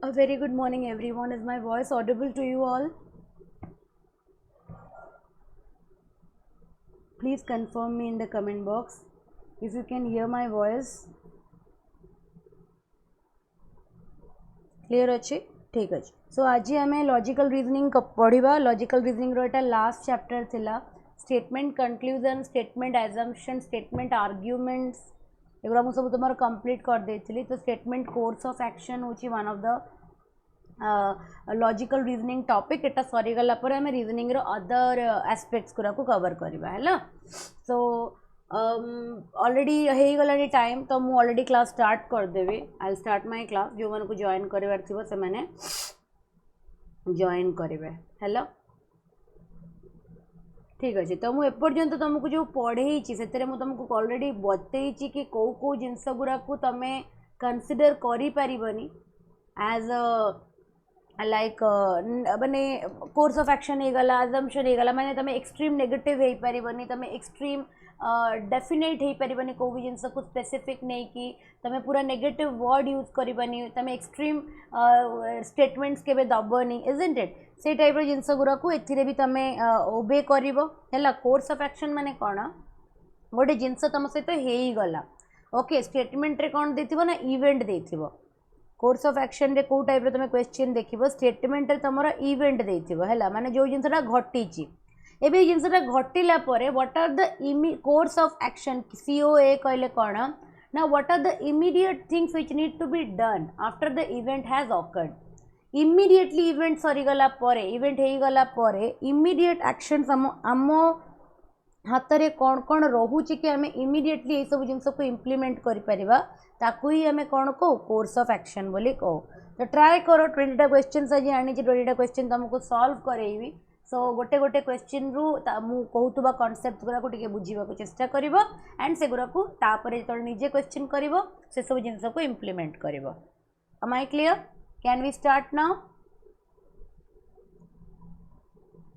A very good morning everyone. Is my voice audible to you all? Please confirm me in the comment box if you can hear my voice. Clear अच्छे? ठीक अच्छे. So आज हमें logical reasoning पढ़ा. Logical reasoning रो एटा last chapter थिला. Statement conclusion, statement assumption, statement arguments एगुड़ा मुझे सब तुम कंप्लीट कर देती. तो स्टेटमेंट कोर्स ऑफ एक्शन हूँ one of the logical reasoning topic. एटा सरीगला आम रीजनिंग रो अदर एस्पेक्ट्स गुरा को कवर करवा है. सो ऑलरेडी हो गला टाइम तो मुझे ऑलरेडी क्लास स्टार्ट करदेवी. I start my class. जो मन को जॉइन करार थी से मैंने जॉइन करेंगे. हेलो ठीक अच्छे. तो मुझे एपर्यंत तुमको जो पढ़े से तुमको ऑलरेडी बतई कि कौ कौ जिनस गुरा को तुम्हें कनसीडर करी एज लाइक माने कोर्स ऑफ एक्शन हो गला, अजम्पशन हो गला. माने तुम एक्सट्रीम नेगेटिव हो पारबनी, तुम एक्सट्रीम डेफिनेट हो पारबनी. कौ भी जिनस को स्पेसिफिक नहीं कि तुम पूरा नेगेटिव वर्ड यूज करबनी. तुम एक्सट्रीम स्टेटमेंट्स केबे दबनी. Isn't it? से टाइप जिनस गुरा को एथिरे भी तुम ओबे करिवो. हैला कोर्स ऑफ एक्शन माने कोन? गोटे जिनस तुम सहित हो गला. ओके स्टेटमेंट रे कोन देथिबो ना इवेंट देथिबो. कोर्स ऑफ एक्शन रे को टाइप रे तुम क्वेश्चन देखिबो. स्टेटमेंट रे तुमरा इवेंट देथिबो. हैला माने जो जिनसटा घटिची एबे जिनसटा घटिला परे what are the course of action COA कहले कोन ना what are the immediate things which need to be done after the event has occurred. Immediately event सरी गला परे, इवेंट हो गला परे इमीडिएट एक्शंस आम हाथ में कौन कौन रोचे कि आम इमीडिएटली ये सब जिन को इम्प्लीमेंट करूँ ही आम कौन कहू कोर्स ऑफ एक्शन बोली कहू. तो ट्राए करो 20टा क्वेश्चन आज आनी 20टा क्वेश्चन तुमको सॉल्व करेबी. सो गोटे गोटे क्वेश्चन रु मु कहूबा कॉन्सेप्ट गुरा को बुझा चेष्टा कर एंड से गुरा को जो निजे क्वेश्चन कर से सब जिन को इम्प्लीमेंट कर. Am I clear? Can we start now?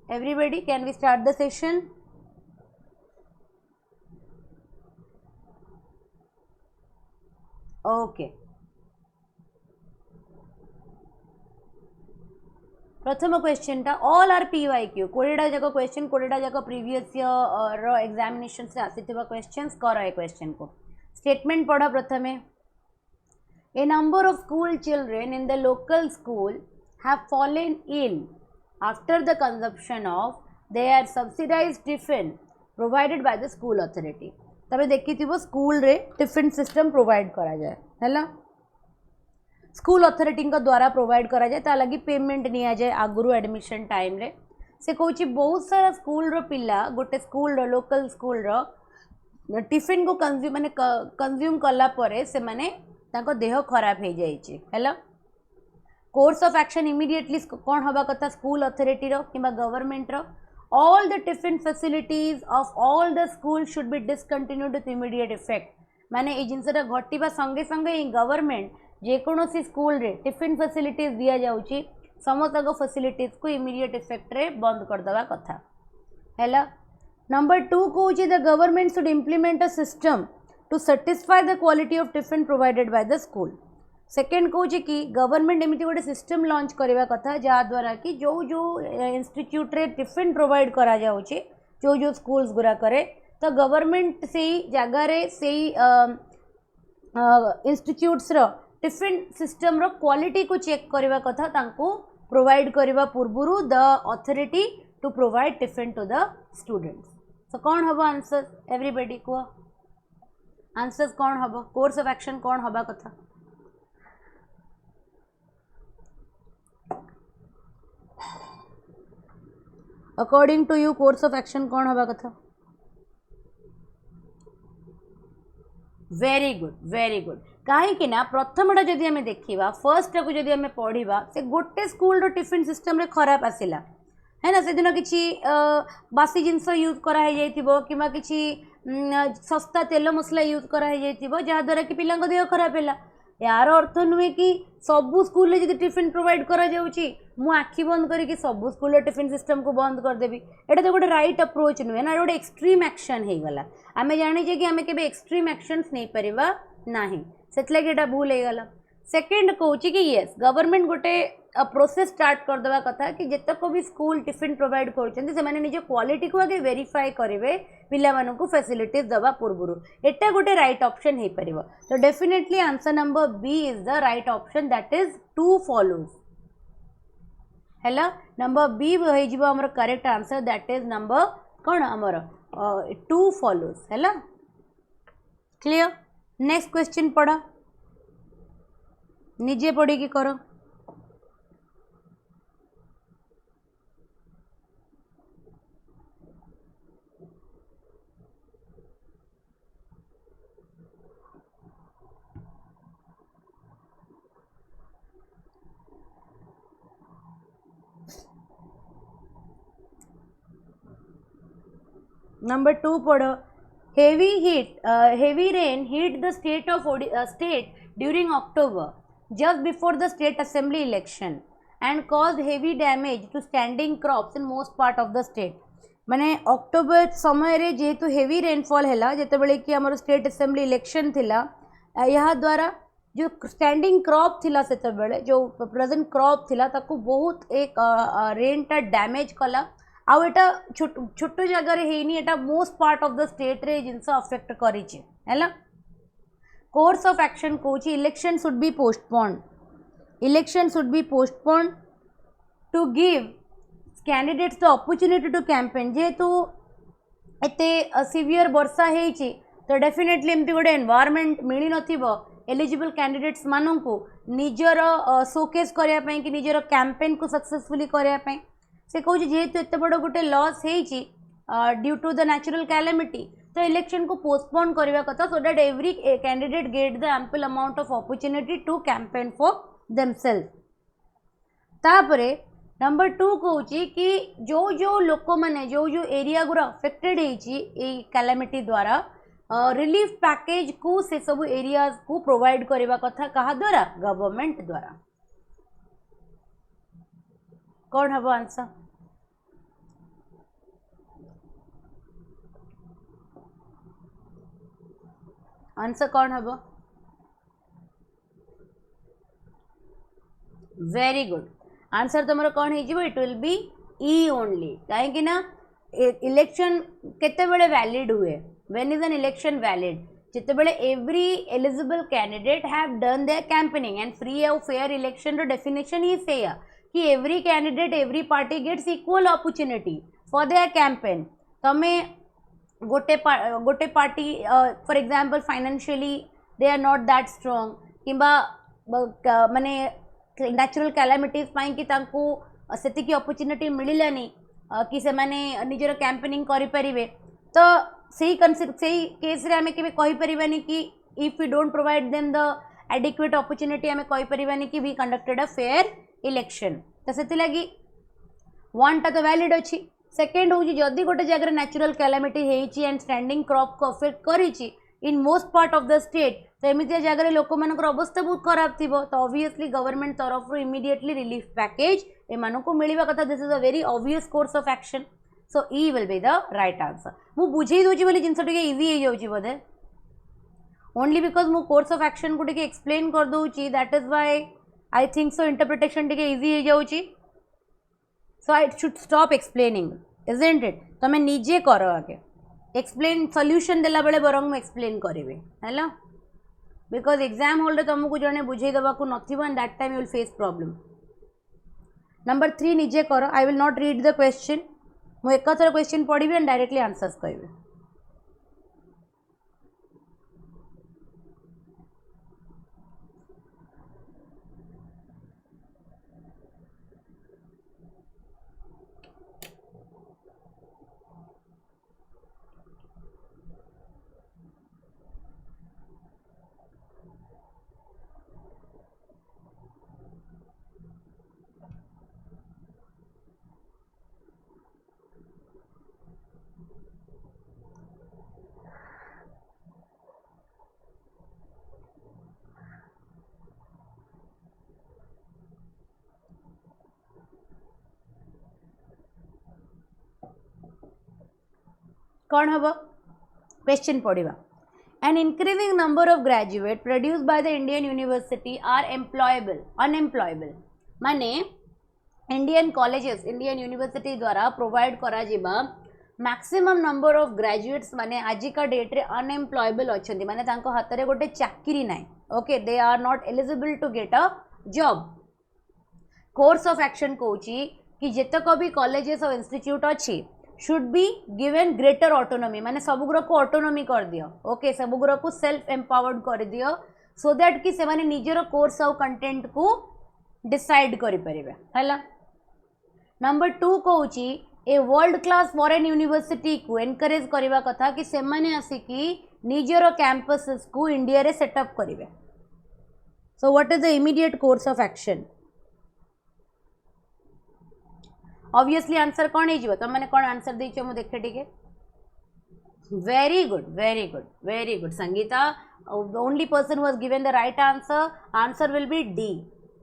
Everybody can we start the session? Okay प्रथम क्वेश्चन टा ऑल आर PYQ 20टा जाक क्वेश्चन 20टा जाक प्रीवियस ईयर एग्जामिनेशन से आसीथिबा क्वेश्चंस कर ए क्वेश्चन को. स्टेटमेंट पढ़ा प्रथमे. A number of school children in the local school have fallen ill after the consumption of their subsidized tiffin provided by the school authority. तबे देखी थी वो स्कूल रे टिफिन सिस्टम प्रोवाइड करा जाए. हैला स्कूल अथॉरिटी का द्वारा प्रोवाइड करा जाए. ता लगी पेमेंट निया जाए आगुरु एडमिशन टाइम रे. से कहूँ बहुत सारा स्कूल रो पिला गोटे स्कूल रो लोकल स्कूल रो टिफिन को कंज्यूम माने कंज्यूम कला परे से माने ताको देह खराब हो जाइए. हैला कोर्स ऑफ एक्शन इमीडिएटली कौन हवा कथा स्कूल अथॉरिटी रो किंबा गवर्नमेंट रो. All the tiffin facilities of all the school should be discontinued with immediate effect. माने ये जिनसा घटिबा संगे संगे ही गवर्नमेंट जेकोसी स्कूल रे टिफिन फैसिलिटीज दिया जाउची समस्त फैसिलिटीज को इमीडिएट इफेक्ट रे बंद कर दवा कथा. हैला नंबर 2 कहूँ the government should implement a system to satisfy the quality of tiffin provided by the school. Second कहूँ कि गवर्नमेंट एमती गोटे सिस्टम लॉन्च करवा कथा जहाँद्वारा कि जो जो इंस्टीट्यूट रे टिफिन प्रोवाइड करा जाउची जो जो स्कूल्स गुरा करे तो गवर्नमेंट से ही जगार से इंस्टीट्यूट्स रो टिफिन सिस्टम रो क्वालिटी को चेक करवा कथा तांको प्रोवाइड करवा पूर्वरु the authority to provide tiffin to the students. So कौन हबो आंसर? एवरीबॉडी को आंसर्स कौन हबो? कोर्स ऑफ एक्शन कौन हबा कथा? According to you course of action कौन हबा कथा? Very good very good. कहीं ना प्रथमटा जदि आम देखा फर्स्ट को जदि आम पढ़ा से गोटे स्कूल रो टिफिन सिस्टम रे खराब आसिला है ना. से दिन किसी बासी जिनस यूज कराई कि किसी सस्ता तेल मसला यूज कराई जहाँद्वारा कि पिला देह खराब है. यार अर्थ नुहे कि सबू स्कूल जब टिफिन प्रोवाइड करा जाउची मु आखि बंद करके सबू स्कूल टिफिन सिस्टम को बंद करदेवी. एटा तो गोटे राइट अप्रोच नुहे ना. गोटे एक्सट्रीम एक्शन हो गला. आम जाने कि आम के एक्सट्रीम एक्शंस नहीं पारिबा नाही. से भूल हो गला. सेकेंड कहूँ कि येस गवर्नमेंट गोटे प्रोसेस स्टार्ट करदेवा कथा कि जितक भी स्कूल टिफिन प्रोवाइड कर निज क्वालिटी को आगे वेरीफाई करेंगे पिला फैसिलिटीज दवा पूर्व एटा गोटे राइट ऑप्शन हो पार तो definitely answer number B is the right option that is to follows है नंबर बी हो correct answer that is number कौन आमर टू फॉलोज है क्लियर नेक्स्ट क्वेश्चन पढ़ निजे पढ़ी कि कर नंबर 2 पढ़ो heavy rain hit the state during October just before the state assembly election and caused heavy damage to standing crops in most part of the state माने October समय रे जेहेतु हेवी रेनफॉल है जिते बड़े कि आमर स्टेट असेंबली इलेक्शन थिला या द्वारा जो स्टैंडिंग क्रॉप थिला सेते बेले जो प्रेजेंट क्रॉप थिला ताको बहुत एक रेन टा डैमेज कला आउ एटा छोट जगह हेनी एटा most part of the state रे जिनस अफेक्ट करिछि हैला कोर्स ऑफ एक्शन कोची election should be postponed to give candidates the opportunity to campaign जेहेतु एते सिवियर वर्षा हेछि तो डेफिनेटली एमती गोटे एनवायरनमेंट मिली नथिबो एलिजिबल कैंडिडेट्स माननकु निजर शोकेस करिया पई कि निजर कैंपेन को सक्सेसफुली करिया पई से कहूँ जेहेतु एत बड़ गोटे loss due to the natural calamity तो इलेक्शन को पोस्टपोन करने कथा so that every candidate get the ample amount of opportunity to campaign for themselves तापरे नंबर 2 कहूँ कि जो लोक मैंने जो एरिया गुरा अफेक्टेड है कैलेमिटी द्वारा रिलीफ पैकेज को से सब एरिया को प्रोवाइड करने कथा कहा द्वारा गवर्नमेंट द्वारा कौन हम आंसर आंसर कौन हम वेरी गुड आंसर तुम कौन हो it will be E only कहीं ना इलेक्शन केते बेले वैलिड हुए when is an election valid जिते बेले every eligible candidate have done their campaigning and free and fair election रो डेफिनेशन ही से कि every candidate every party gets equal opportunity for their campaign तमे गोटे party for example financially they are not that strong किंबा माने natural calamities पाई कि तांको सेतिकी अपॉर्चुनिटी मिलिलानी कि से माने निजर कैंपेनिंग करि परिबे तो सही केस रे हमें केबे कहि परिबानी कि if we don't provide them the adequate opportunity हमें कहि परिबानी कि we conducted a fair election तो से लगी वन टा तो वैलिड अच्छी सेकेंड हूँ जदि गोटे जगह natural calamity and standing crop को अफेक्ट करी in most part of the state तो एमती जगह लोक मान अवस्था बहुत खराब थी तो ऑब्वियसली गवर्नमेंट तरफ इमीडिएटली रिलीफ पैकेज एम को मिलवा कथा this is a very obvious course of action so E will be the right answer मु बुझे दूसरी बोली जिन इजी हो जाऊँ बोधे ओनली बिकज मु कोर्स ऑफ एक्शन को एक्सप्लेन कर दूसरी that is why I think so interpretation टे इजी हो जाऊँ so I should stop explaining isn't it तुम निजे कर आगे एक्सप्लेन सॉल्यूशन देला बेले बरंग मैं एक्सप्लेन करी है बिकज एग्जाम हॉल रे तुमको जड़े बुझे देवाक नथिबो and that time you will face problem number 3 निजे कर I will not read the question मुझे एक थर क्वेश्चन पढ़ी एंड डायरेक्टली आंसर्स कहबी कौन हम क्वेश्चन पढ़ा An increasing number of graduates produced by the Indian university are unemployable माने इंडियन कॉलेजेस इंडियन यूनिवर्सिटी द्वारा प्रोवाइड करा जिबा मैक्सिमम नंबर ऑफ ग्रेजुएट्स माने आजिका डेट रे अनएम्प्लॉयबल अच्छी माने तांको हाथ रे गोटे चाकरी नाई okay they are not eligible to get a job course of action कहूची कि जेतक भी कॉलेजेस और इंस्टीट्यूट अच्छी should be given greater autonomy माने सबुग्र को ऑटोनॉमी कर दियो ओके सबुग्र को सेल्फ एम्पावर्ड कर दियो सो दैट कि से माने निजर कोर्स और कंटेंट को डिसाइड करि परिबे हला number 2 कहूची a world class foreign university को एनकरेज करबा कथा कि से माने आसी कि निजर कैंपसेस को इंडिया रे सेटअप करिवे so what is the immediate course of action obviously answer कौन है तुम मैंने कौन आंसर देछ मु देखे टिके very good Sangeeta only person who has given the right answer will be D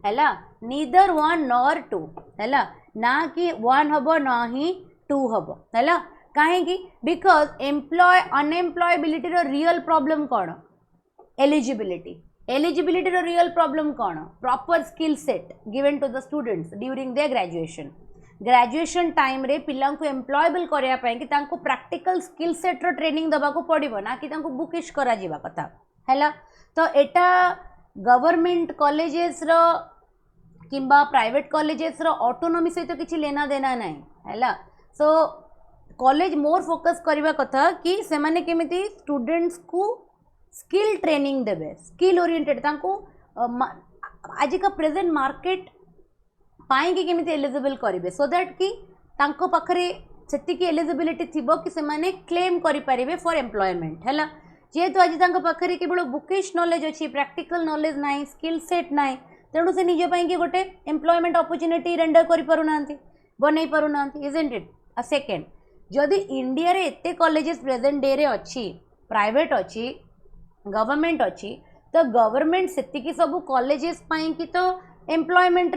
हैला नीदर 1 नॉर 2 हैला ना कि 1 हबो ना ही 2 हबो हैला काहे कि बिकॉज अनएम्प्लॉयबिलिटी रो रियल प्रॉब्लम कौन एलिजिबिलिटी रो रियल प्रॉब्लम कौन proper skill set given to the students during their graduation time रे पिला को एम्प्लॉयबल करया पय कि तांको प्रैक्टिकल स्किल सेट रो ट्रेनिंग दबा को पड़िबो ना कि तांको बुकिश करा जिबा कथा हैला तो एटा गवर्नमेंट कॉलेजेस रो किंबा प्राइवेट कॉलेजेस रो ऑटोनॉमी सहित किछि लेना देना नाही हैला सो कॉलेज मोर फोकस करबा कथा कि से माने केमिति स्टूडेंट्स को स्किल ट्रेनिंग देबे स्किल ओरिएंटेड तांको आज का प्रेजेंट मार्केट पाएंगे केमिति एलिजिबल करेंगे सो दैट कि तांको पाखरे सेतिकी एलिजिबिलिटी थिबो कि से माने क्लेम करि परिबे फॉर एम्प्लॉयमेंट हैला जेहेतु आज तांको पाखरे केवल बुकिश नॉलेज अछि प्रैक्टिकल नॉलेज नाही स्किल सेट नाही तेणु से निज पाई कि गोटे एम्प्लॉयमेंट अपॉर्चुनिटी रेंडर करि पारु नांती बनै पारु नांती इजंट इट अ सेकंड जदि इंडिया रे एते कॉलेजेस प्रेजेंट डे रे अछि प्राइवेट अछि गवर्नमेंट अछि तो गवर्नमेंट सेतिकी सब कॉलेजेस पाई कि तो एम्प्लॉयमेंट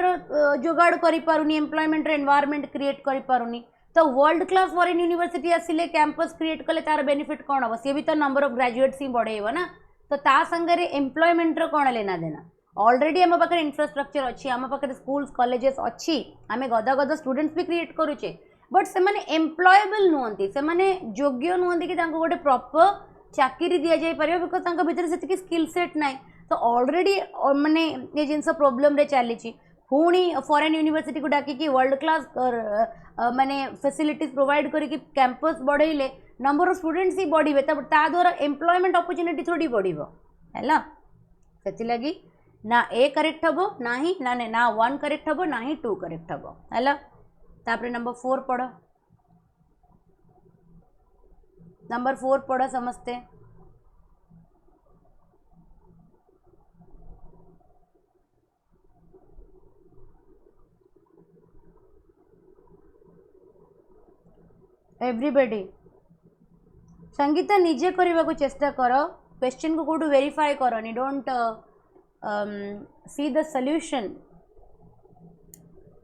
जोगाड़ करि पारुनी एम्प्लॉयमेंट एनवायरनमेंट क्रिएट करि पारुनी तो वर्ल्ड क्लास फॉरेन यूनिवर्सिटी आसिले कैंपस क्रिएट कले तार बेनिफिट कौन हम सी भी तो नंबर ऑफ ग्रेजुएट्स ही बढ़ेब ना तो ता संगे एम्प्लॉयमेंट कौन लेना देना ऑलरेडी आम पाखे इंफ्रास्ट्रक्चर अच्छी आम पाखे स्कूल्स कॉलेजेस अच्छी आम गदा गदा स्टूडेंट्स भी क्रिएट करुचे बट से माने एम्प्लॉयबल नुहंती से माने योग्य नुहंती कि तांको गोटे प्रॉपर चाकरी दिया जाय परियो बिकॉज तांको भीतर सेतिकी स्किल सेट नाही तो ऑलरेडी माने ये जिनस प्रोब्लेम रे चली पुणी फॉरेन यूनिवर्सिटी को डाकी वर्ल्ड क्लास माने फैसिलिटीज प्रोवाइड करके कैंपस बढ़ेले नंबर ऑफ स्टूडेंट्स ही बढ़े तब ता द्वारा एम्प्लॉयमेंट अपॉर्चुनिटी थोड़ी बढ़िबो हैला सेति लगी ना ए करेक्ट हबो ना ही ना 1 करेक्ट हबो ना ही 2 करेक्ट हबो हैला तापर नंबर 4 पढ़ो नंबर 4 पढ़ो समझते एवरीबॉडी संगीता निजे करने को चेष्टा करो क्वेश्चन को कोठू वेरीफाई करो नी डोंट सी द सॉल्यूशन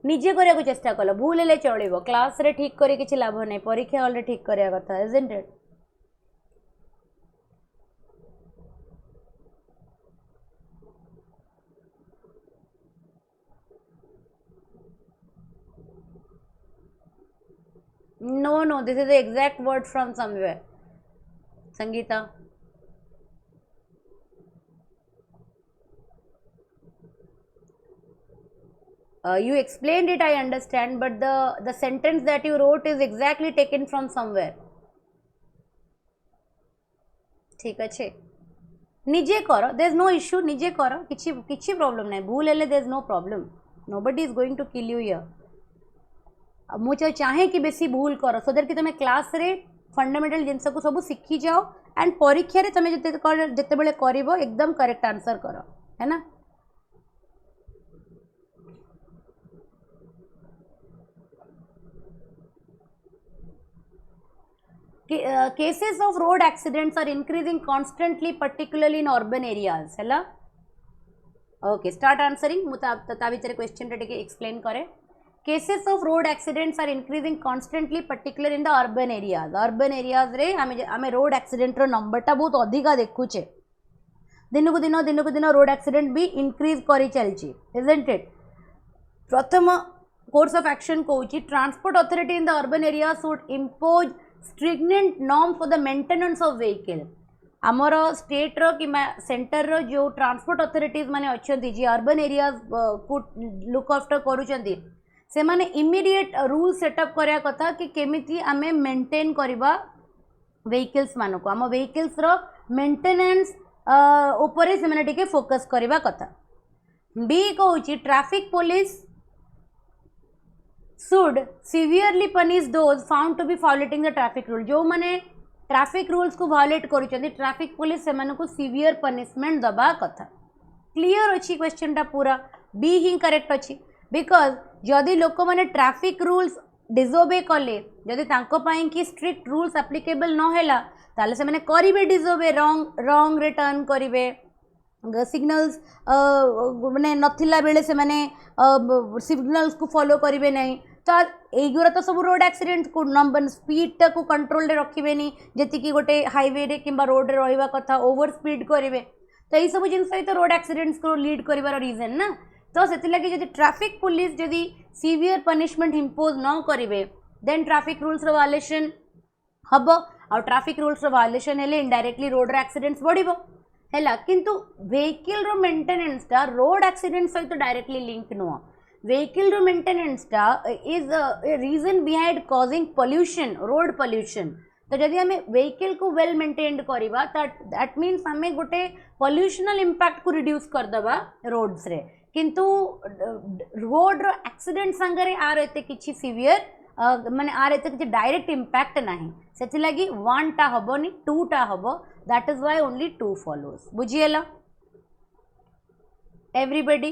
निजे करने को चेष्टा करो भूल ले चलो क्लास रे ठीक करे किछि लाभ नहीं परीक्षा हॉल रे ठीक करया कथा isn't it No, this is the exact word from somewhere. Sangeeta. You explained it, I understand, but the sentence that you wrote is exactly taken from somewhere. ठीक अच्छे निजे करो there is no issue निजे करो किछि problem नहीं भूल हेले there is no problem nobody is going to kill you here मुझे चाहे कि बेसी भूल कर सो दैट कि तुम क्लास रे फंडामेंटल जिनस को सब शिखी जाओ एंड परीक्षा रे तुम जिते बेले करिवो एकदम करेक्ट आंसर करो है ना cases of road accidents are increasing constantly particularly in urban areas है okay start answering मुता भितर क्वेश्चन रे टिके एक्सप्लेन करे cases of road accidents are increasing constantly particular in the urban areas. Urban areas रे आमे रोड एक्सीडेंट रो number टा बहुत अधिका देखुचे। दिन को दिन रोड एक्सीडेंट भी इंक्रीज करी चलची, इजंट इट। प्रथम कोर्स ऑफ एक्शन कहूची transport authority in the urban area should impose stringent norm for the maintenance of vehicle. आमर स्टेट रो कि सेंटर रो जो ट्रांसपोर्ट अथॉरिटीज माने अच्छी जी अर्बन एरियाज को लुक आफ्टर करूचंती से माने इमीडिएट रूल सेटअप करिया कथा कि केमिति आमे मेंटेन करबा व्हीकल्स मानको। आम व्हीकल्स रो मेंटेनेंस ऊपर से माने टिके फोकस करबा कथा। बी कहूची traffic police should severely punish those found to be violating the traffic rule. जो माने ट्रैफिक रूल्स को वायोलेट करूचंती ट्रैफिक पुलिस से मानको सीवियर पनिशमेंट दबा कथा। क्लियर अछि क्वेश्चन टा पूरा? बी ही करेक्ट अछि। बिकॉज जदि लोक मैंने ट्रैफिक रूल्स डिजोबे कले, जदि तांको पाई कि स्ट्रिक्ट रूल्स एप्लिकेबल न हैला ताले से माने करिवे डिजोबे, रॉन्ग रिटर्न करिवे, सिग्नल्स माने नथिला बेले से माने सिग्नल्स को फॉलो करिवे नहीं। तो एगुरा तो सब रोड एक्सीडेंट को नंबर स्पीड को कंट्रोल रे रखिबे नहीं, जति कि गोटे हाईवे रे किंबा रोड रे रहिबा कथा ओवर स्पीड करिवे। तो यही सब जिनस तो रोड एक्सीडेंट्स को लीड करिवार रीजन ना। तो से लगे जब ट्रैफिक पुलिस जदि सीवियर पनिशमेंट इम्पोज न करेंगे देन ट्रैफिक रूल्स वायलेशन हम और ट्रैफिक रूल्स वायलेशन हेले इनडायरेक्टली रोड एक्सीडेंट्स बढ़िबो हैला। किंतु व्हीकल रो मेंटेनेंस टा रोड एक्सीडेंट सहित डायरेक्टली लिंक नुह। व्हीकल रो मेंटेनेंस टा is a reason behind causing pollution, road pollution. तो जदि आम व्हीकल को वेल मेंटेन्ड करवा दैट मीन्स आम गोटे पोल्यूशनल इंपैक्ट को रिड्यूस करदबा रोड्स रे। किंतु रोड रो एक्सीडेंट संगे आर एते किछि सीवियर माने आर एते किछि डायरेक्ट इंपैक्ट नाही, सेति लगी 1 टा हबोनी 2 टा हबो। That is why only 2 follows. बुझिएला एवरीबॉडी?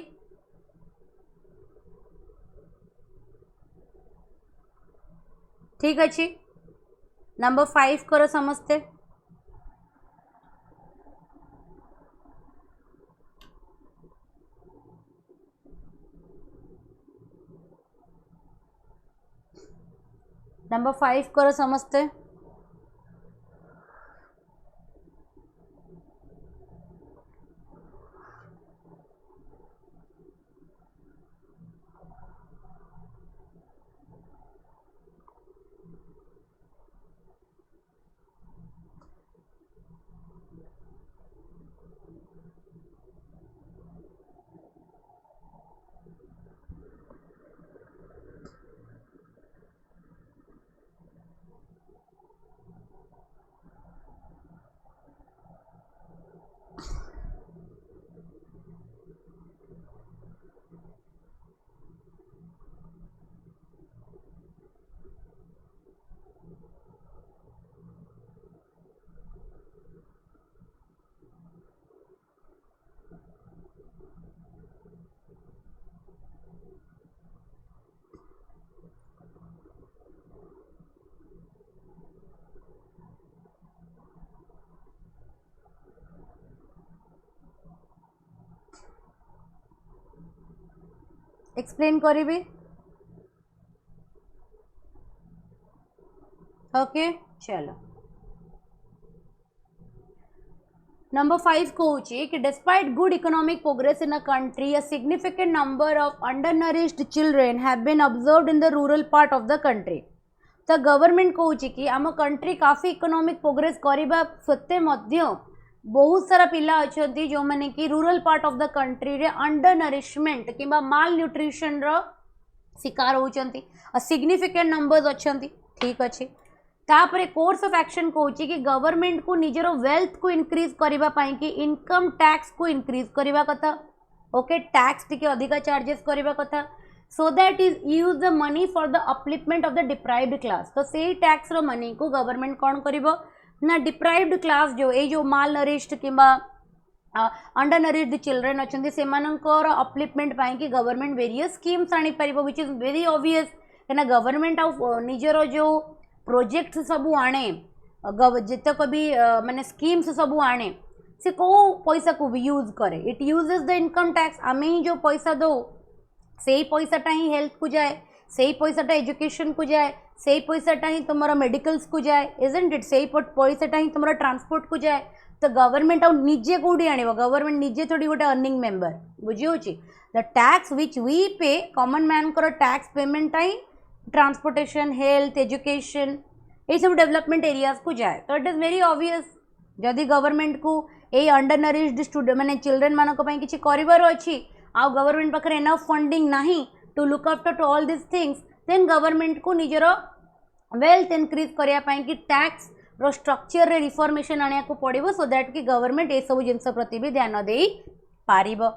ठीक अछि। नंबर 5 करो समझते। नंबर 5 करो समझते। एक्सप्लेन करी। ओके चलो नंबर 5 कहूँ कि despite good economic progress in a country a significant number of undernourished children have been observed in the rural part of the country. तो गवर्नमेंट कहूँ कि आम कंट्री काफी इकोनॉमिक प्रोग्रेस करने सत्ते बहुत सारा पिला अच्छा जो मैंने कि rural part of the country रे अंडर नरिशमेंट कि माल न्यूट्रिशन रो शिकार होती सिग्निफिकेंट नंबर्स अच्छा। ठीक अच्छे। तापरे कोर्स ऑफ एक्शन कहूँ कि गवर्नमेंट को निजर वेल्थ को इनक्रीज करने कि इनकम टैक्स को इनक्रीज करने कथा। ओके टैक्स टी अधिका चार्जेस करने कथा so that is use the money for the upliftment of the deprived class. तो से टैक्स रो मनी को गवर्नमेंट कौन करिवो ना डिप्राइव्ड क्लास जो माल नरिश्ड कि अंडर नरिश्ड चिल्ड्रेन अच्छा से अपलिफ्टमेंट कि गवर्नमेंट वेरियस स्कीम्स आनी पार विच इज वेरी ऑब्वियस कहीं गवर्नमेंट निजर जो प्रोजेक्ट सबू आने जितक भी माने स्कीम्स सबू आने से कौ पैसा को भी यूज करे it uses the income tax. आम ही जो पैसा दो से ही पैसाटा ही हेल्थ को जाए सेही पैसाटा एजुकेशन को जाए, सेही पैसाटा ही तुम मेडिकल्स को जाए, इजंट इट? सेही पैसाटा ही तुम ट्रांसपोर्ट को जाए। तो गवर्नमेंट आउ निजे कौटी आने, गवर्नमेंट निजे थोड़ी गोटे अर्निंग मेंबर, बुझी? The tax which we pay, common man को टैक्स पेमेंट ही ट्रांसपोर्टेशन, हेल्थ, एजुकेशन ये सब डेवलपमेंट एरियाज को जाए। तो इट इज वेरी ऑब्वियस जदि गवर्नमेंट को ये अंडर नरिश्ड स्टूडेंट माने चिल्ड्रेन मानक पई किछि करिवार अछि, आ गवर्नमेंट पाखरे एनफ फंडिंग नाही to look after to all this things, then government को निजर वेल्थ इनक्रीज करिया पई कि टैक्स रो स्ट्रक्चर रे रिफॉर्मेशन आनिया को पड़िबो, सो दैट कि गवर्नमेंट ए सब जिंस प्रति भी ध्यान देई पारिबो।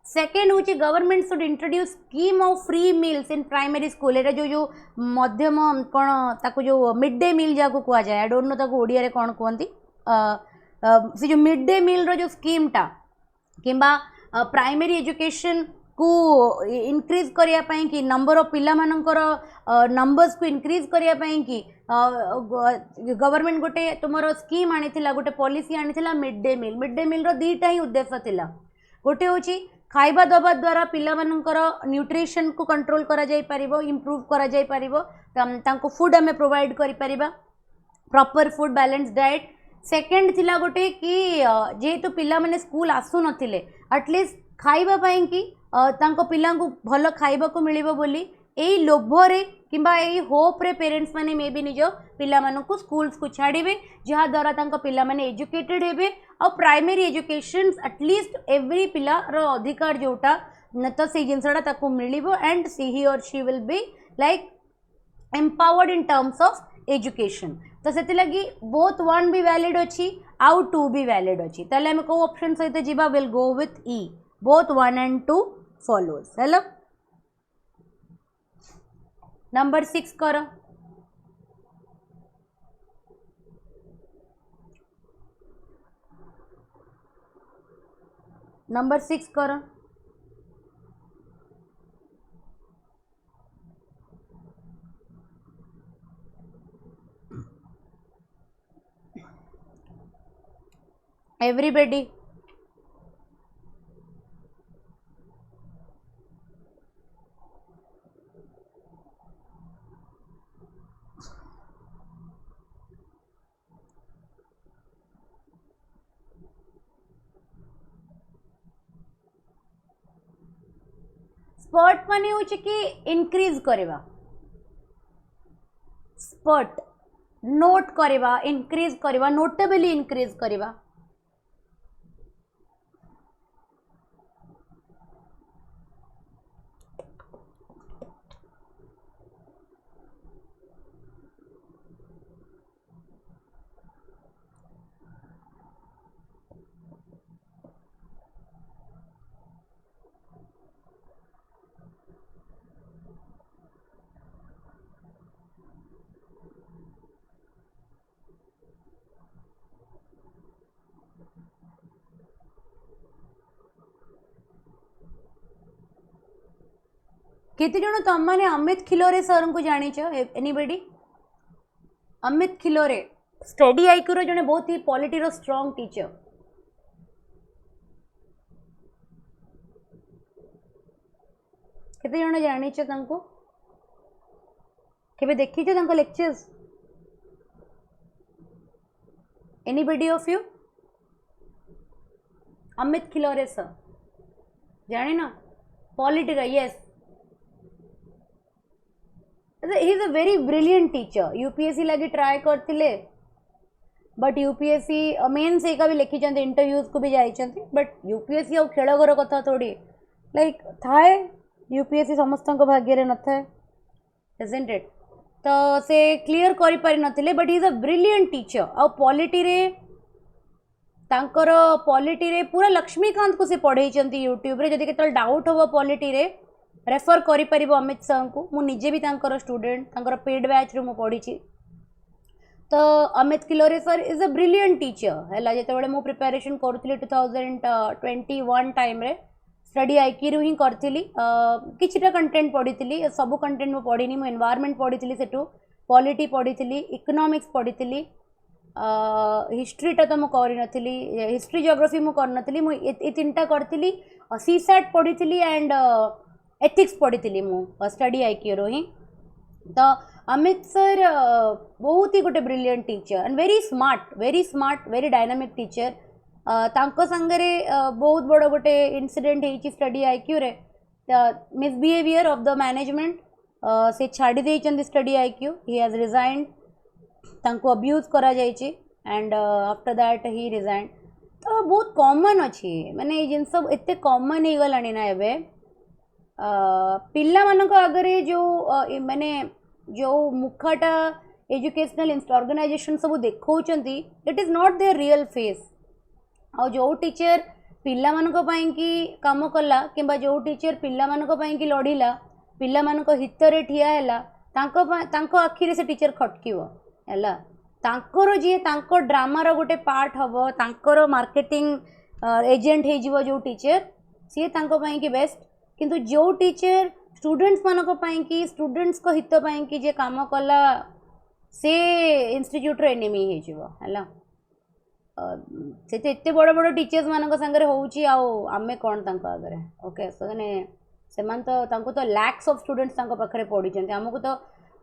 सेकेंड हूँ government should introduce scheme of free meals in primary school. ये जो मध्यम कौन ताको जो मिड डे मील जहाँ कह जाए, आई डोंट नो ताको ओडिया रे कौन कहती, से जो मिड डे मील रो जो स्कीम टा किंबा प्राइमरी एजुकेशन को इनक्रीज करिया पई कि नंबर ऑफ पिला मानकर नंबर्स को इनक्रीज करिया पई कि गवर्नमेंट गोटे तुमरो स्कीम आनीथिला, गोटे पॉलिसी आनीथिला मिड डे मील रो दीटा ही उद्देश्य थिला। गोटे होची खाइबा दबा द्वारा पिला मानकर न्यूट्रिशन को कंट्रोल करा जाई परिबो, इंप्रूव करा जाई परिबो, तांको फूड हमें प्रोवाइड करि परिबा, proper food, balance diet. Second थिला गोटे कि जेहेतु पिला माने स्कूल आसु नथिले, एटलिस्ट खाइबा पई कि तांको पिला को भलो खाइबा को मिलिबो बोली एई लोभरे किंबा एई होप रे पेरेंट्स माने मे बी निजो पिला मानन को स्कूल्स को छाड़िबे, जहाँ द्वारा तांको पिला माने एजुकेटेड हेबे और प्राइमरी एजुकेशन एटलिस्ट एवरी पिला रो अधिकार जोटा न तो से जिनसडा ताको मिलिबो, एंड ही और she will be like empowered in terms of education. तो से लगी बोथ वन भी वैलिड अच्छी आउ टू भी वैलिड अच्छी, ताले हमें को ऑप्शन सहित जीवा, will go with E, both 1 and 2 follows. Hello number 6 करो। नंबर 6 करो। एवरीबडी स्पॉट माने होची कि इंक्रीज करवा, स्पॉट नोट करवा, इंक्रीज करवा, नोटेबली इंक्रीज करवा। केते जण तुम माने अमित खिलोरे सर को जानी छ? Anybody? Amit Khilore Study IQ रो जने बहुत ही पॉलिटी रो स्ट्रांग टीचर। केते जण जानी छ तांको? केबे देखि छ तांको lectures? Anybody of you? Amit Khilore sir जानी ना? पॉलिटी रो, yes, he is a very brilliant teacher। UPSC लगी ट्राई करथिले, बट यूपीएससी मेन से का भी लिखी चंदे, इंटरव्यूज को भी जाई चंदे, बट यूपीएससी और खेल घर कथा थोड़ी लाइक थाए, यूपीएससी समस्त भाग्य रे न थाए, isn't it? तो से क्लियर करि पारि नथिले, but he is a brilliant teacher. और पॉलिटी रे तांकर पॉलिटी रे पूरा लक्ष्मीकांत को से पढ़ाई चंती यूट्यूब रे, जदि केतल डाउट होबो पॉलिटी रे रेफर करि परिबो अमित सर को। मु निजे भी तांकर स्टूडेंट, तांकर पेड बैच रे मु पढ़ी छी। तो Amit Khilore sir is a brilliant teacher है। जिते मु प्रिपेरेशन करूली 2021 टाइम रे स्टडी आईक्यू ही करी, किछिटा कंटेंट पढ़ी, सब कंटेंट मु पढ़ी, मु एनवायरनमेंट पढ़ी, सेठू पॉलिटी पढ़ी, इकोनॉमिक्स पढ़ी, हिस्ट्रीटा तो मुझे करी, हिस्ट्री जियोग्राफी मु करनथली, मु ए तीनटा करी, सीसैट पढ़ी एंड एथिक्स पढ़ी मु स्टडी आईक्यू रो ही। तो अमित सर बहुत ही गोटे brilliant teacher and very smart very dynamic teacher तांको संगरे बहुत बड़ गोटे इनसीडेंट होती स्टडी आईक्यू रे मिसबिहेवियर ऑफ द मैनेजमेंट से छाड़ी देइचंदी Study IQ he has resigned तांको अब्यूज करा जाइए and after that he resigned तो बहुत कॉमन अच्छी माने ये जिन सब एते कॉमन हो गलानी ना एबे पिला मानक आगरे जो माने जो मुखाटा एजुकेशनल ऑर्गेनाइजेशन सब देखौचंती it is not their real face और जो टीचर पिला मानक पई की काम कला किंबा जो टीचर पिला मानक पई की लड़ीला पिला मानक हित रे ठिया हैला तांको आखिरे से टीचर खटकिवो हैला तांकर जी तांको ड्रामार गोटे पार्ट हम तांकर मार्केटिंग एजेंट हो जो टीचर सी तांको पई की बेस्ट किंतु जो टीचर स्टूडेंट्स मानक पई की स्टूडेंट्स को हित पई की जे काम कला से इंस्टीट्यूट रो एनिमी हे जीवो हैला से एते बड़ बड़ टीचर्स मानक संगे होउची आमे कोन तांको आगरे ओके सो ने सेमान तो तांको तो लैक्स ऑफ स्टूडेंट्स तांको पाखरे पढ़ी चंती हमको तो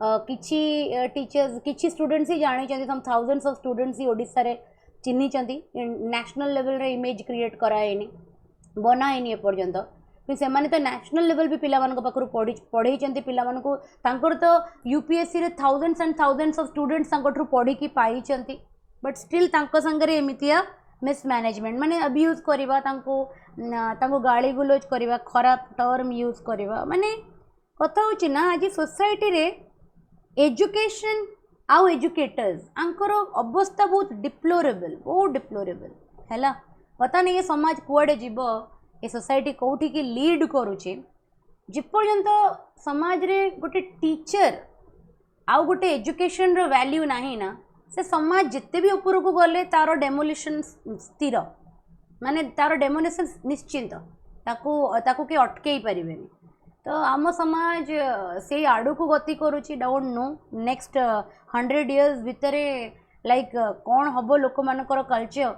किछि टीचर्स किछि स्टूडेंट्स ही जानी चंती सम थाउजेंड्स ऑफ स्टूडेंट्स ही ओडिसा रे चिन्ही चंती नेशनल लेवल रे इमेज क्रिएट कराएनी बनाएनी ए पर्यंत कि से माने तो नेशनल लेवल भी पिला मानको पाखरु पढ़ी चंती पिला मानको तांकर तो यूपीएससी रे thousands and thousands of students तांकठु पढ़ी की पाई चंती बट स्टिल तांको संगरे एमितिया मिसमैनेजमेंट माने अब्यूज करवा तांको गाली गुलोज करवा खराब टर्म यूज करवा माने कथा होची ना आज सोसाइटी रे एजुकेशन आउ एजुकेटर्स आंकर अवस्था बहुत डिप्लोरेबल हैला पता नहीं ये समाज कुआडे जीव ये सोसाइटी कौटी की लीड करुचे जेपर्यंत समाज रे गोटे टीचर आउ गोटे एजुकेशन रो वैल्यू नाही ना से समाज जिते भी ऊपर को गले तार डेमोलिशन स्थिर माने तार डेमोलिशन निश्चिंत ताकू के अटकई पारिबेनी तो आम समाज से आड़ को गति करुच्ची डोंट नो नेक्स्ट 100 years भितर लाइक कौन हम लोक मानकर कल्चर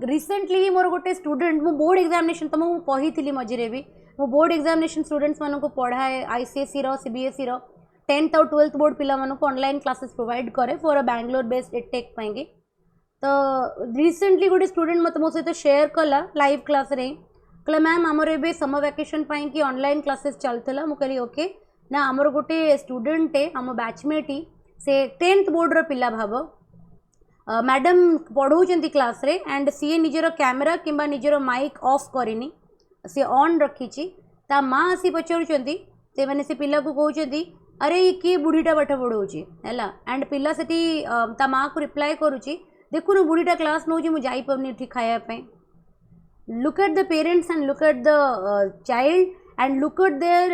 रिसेंटली ही मोर गोटे स्टूडेंट मो बोर्ड एग्जामिनेशन तुमको कही मझे भी मो बोर्ड एग्जामिनेशन स्टूडेंट्स मानक पढ़ाए आईसीएसई रो सीबीएसई रो 10th और 12th बोर्ड पिला मानक ऑनलाइन क्लासेस प्रोवाइड करे फॉर अ बैंगलोर बेस्ड एटेक पाएंगे तो रिसेंटली गोटे स्टूडेंट मत मो सहित शेयर कला लाइव क्लास रे कहला मैम आमर ए समर वैकेशन पाई कि ऑनलाइन क्लासेस चलता मु कहली ओके ना आमर गोटे स्टूडेंटे आम बैचमेट ही से 10th बोर्ड रो पिला भाव मैडम पढ़ाऊँ क्लास रे एंड सी निजर कैमेरा किंबा निजर माइक ऑफ करनी सी ऑन रखी ता माँ आसी पचारुंट से मैंने से पिला को कहते अरे ये किए बुढ़ीटा पाठ पढ़ाऊँगी है एंड पिला से ता माँ को रिप्लाई करुच्ची देखुन बुढ़ीटा क्लास नौ मुझे जापारे ठीक खायापी look at the parents and look at the child and look at their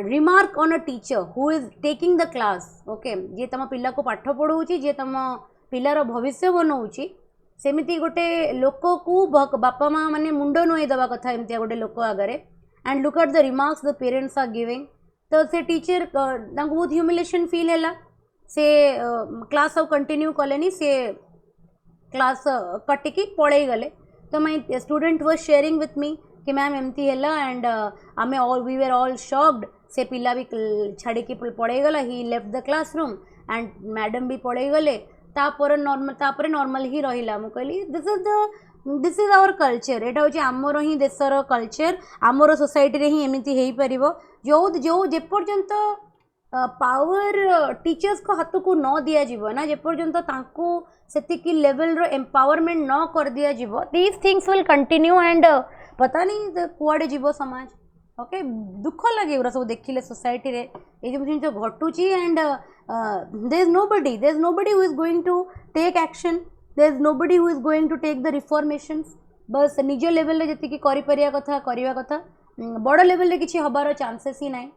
remark on a teacher who is taking the class okay जे तम पिला को पाठ पढ़ाऊँगी जे तम पिलार भविष्य बनाऊँगी सेमिति गोटे लोक को बापा माँ माने मुंड नुई दवा कथा एमती गोटे लोक आगे and look at the remarks the parents are giving तो से टीचर बहुत ह्यूमिलेशन फील है से क्लास अब कंटिन्यू कलेनी से क्लास कटिकी पड़े गले तो my student was sharing with me कि मैम एमती है एंड आमे all we were all shocked से पिला भी छाड़ी की पड़े गला he left the classroom and madam भी पड़े गले तापर नॉर्मल ही रहिला मु कहली दिस इज आवर कल्चर एटा होची आमर ही देशर कल्चर आमर सोसाइटी रे ही एमिति हेई परिबो जो जे पर्यंत पावर टीचर्स को हाथ को न दिया जीवो ना जे पर्यंत तांको सेतिकी लेवल रो एम्पावरमेंट न कर दिया जीवो these things will continue and पता नहीं कुआडे जीवो समाज ओके दुख लगे एरा सब देखिले सोसाइटी रे ए जो जिन घटुची and there is nobody who is going to take action there is nobody who is going to take the reformations बस निज लेवल रे जति की करि परिया कथा बड़ लेवल रे किछि हबार चांसेस ही नाही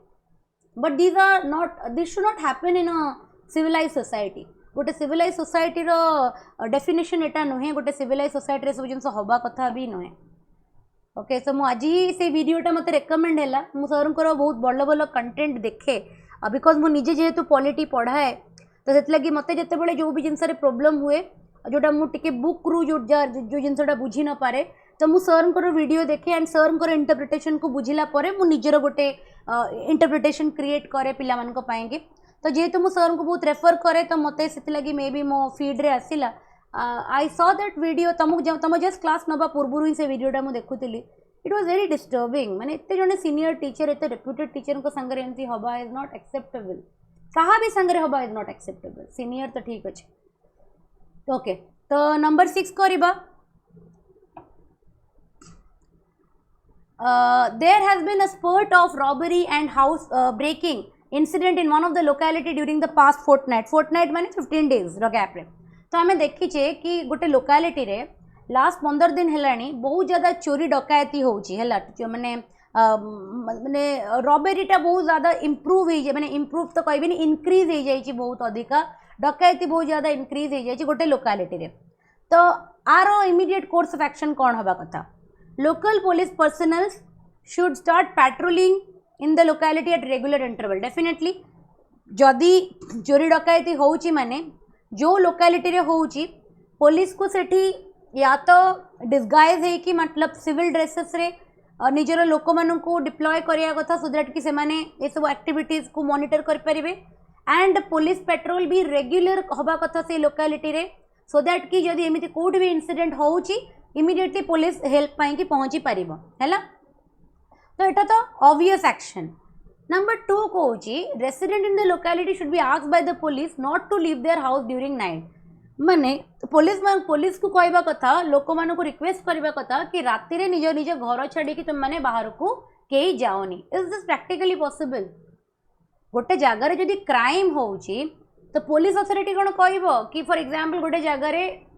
but this should not happen in a civilize society गोटे सिविलाइज सोसाइटी रो डेफिनेशन एटा नुहे गोटे सिविलाइज सोसाइटी रे सब जिन हवा कथा भी नुहे ओके सो मुझे से वीडियोटा मत रेकमेंड है मु सर बहुत भल भल कंटेंट देखे बिकज मु निजे जेहेतु पॉलिटी पढ़ाए तो से मत जिते जो भी जिनस प्रोब्लेम हुए जोटा मुझे बुक रु जो जिनसा बुझी न पारे तो मु सर को वीडियो देखे एंड सर को इंटरप्रिटेशन को बुझिला परे मु निजर गोटे इंटरप्रिटेशन क्रिएट करे पिला मान को पाएंगे। तो जेहेतु मु सर को बहुत रेफर करे तो मते से लगी मे बी मो फीड रे आसिला आई सॉ दैट वीडियो तुम जस्ट क्लास नबा पूर्व ही से वीडियोटा मुझे देखुली इट वाज वेरी डिस्टर्बिंग माने एते जने सीनियर टीचर एते रेप्यूटेड टीचर को संगे एमती हवा इज नॉट एक्सेप्टेबल कहा भी संगे हवा इज नॉट एक्सेप्टेबल सीनियर तो ठीक अच्छे ओके। तो नंबर 6 करिबा there has been a spurt of robbery and house breaking incident in one of the locality during the past fortnight माने 15 days रो गैप रे। तो आमे देखिचे कि गोटे लोकालिटी रे लास्ट 15 दिन हेलानी बहुत ज़्यादा चोरी डकायती होउची हैला माने माने रॉबेरीटा बहुत ज़्यादा इम्प्रूव हो माने इम्प्रूव तो कहबी इनक्रीज हो जाइए बहुत अधिका डकायती बहुत ज़्यादा इनक्रीज हो जाइए गोटे लोकालिटी रे। तो आर इमीडिएट कोर्स ऑफ एक्शन कौन हवा कथा local police personnel should start patrolling in the locality at regular interval definitely जदि चोरी डकायती होउची माने जो लोकालिटी रे होउची पुलिस को सेठी या तो डिस्गाइज है कि मतलब सिविल ड्रेसेस रे निजर लोक मानू को डिप्लॉय करिया कथा सो दैट कि से माने ए सब एक्टिविटीज को मॉनिटर कर परिबे एंड पुलिस पेट्रोल भी रेगुलर हवा कथा से लोकालिटी रे सो दैट कि जदि एमिति कोड भी इंसिडेंट होउची इमीडिएटली पुलिस हेल्प पाई पहुँची पार है। तो यहाँ तो ऑब्वियस एक्शन। नंबर 2 कौन resident in the locality should be asked by the police not to leave their house during night माने पुलिस को कहवा कथा लोक मान को रिक्वेस्ट करवा कथा कि राति रे निज निज घर छाड़ी तुम मैंने बाहर को कहीं जाओनी इज दिस प्रैक्टिकली पॉसिबल गोटे जगार जदि क्राइम होउची तो पुलिस अथॉरिटी कौन कह कि फॉर एग्जांपल गोटे जगार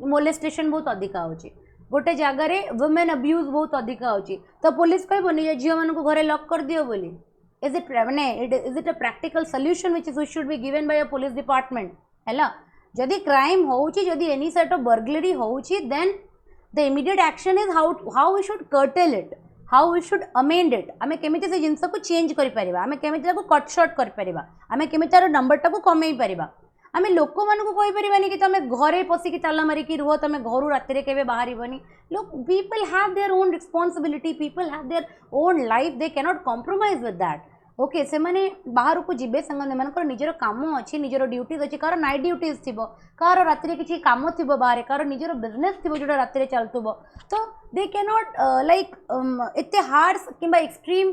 मोलेस्टेशन बहुत अधिका होची गोटे जगार वुमेन अब्यूज बहुत अधिका होची तो पुलिस कह झील मान को घरे लॉक कर दियो बोली इज इट मैंने is it a practical solution which is should be given by a police department हैला। जदि क्राइम होउची जदि एनी सॉर्ट ऑफ बर्गलरी होउची then the immediate action is how we should curtail it how we should amend it आमे केमिति से जिंस को change करि परिबा आमे केमिति को कट शॉर्ट करि परिबा आमे केमिति तार नंबर टा को कमेई परिबा आमे लोक मान को कहि परिबानी कि तमे घरे पसिकी ताला मारिकी रुह तमे घरु राति केबे बाहरिबनी लोक people have their own responsibility people have their own life they can not compromise with that okay से माने बाहर को जीवे संग मानकर निजर काम अच्छी निजर ड्यूटीज अच्छी कार नाइट ड्यूटीज थी कार राति किसी काम थी बाहर कार निजर बिजनेस थी जो राति चलुव तो दे कैन नॉट लाइक एत हार्श कि एक्सट्रीम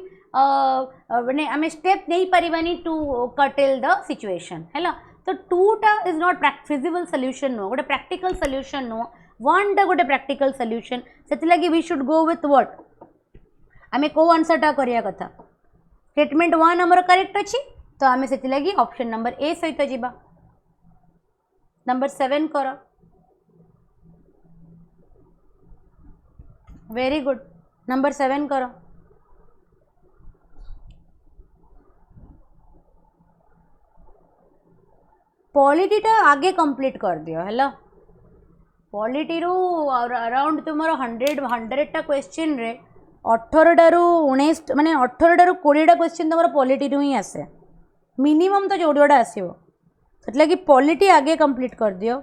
माने आम स्टेप नहीं पारिबानी टू कर्टेल द सिचुएशन है। तो टूटा इज नॉट फिजिबल सॉल्यूशन नुह गोटे प्रैक्टिकल सॉल्यूशन नुह वन टा गोटे प्रैक्टिकल सॉल्यूशन से लगी we should go with what आमे को आंसरटा करिया कथा स्टेटमेंट 1 आमर करेक्ट अच्छी तो आमे से लगी ऑप्शन नंबर ए सहित जीवा। नंबर 7 कर वेरी गुड नंबर 7 कर पॉलिटीटा आगे कंप्लीट कर दियो है पॉलिटी रू अराउंड तुम 100टा क्वेश्चन रे 18 19 माने 18 20टा क्वेश्चन तुम पॉलिटी रू ही आसे मिनिमम तो 14टा आसो से कि पॉलिटी आगे कंप्लीट कर दियो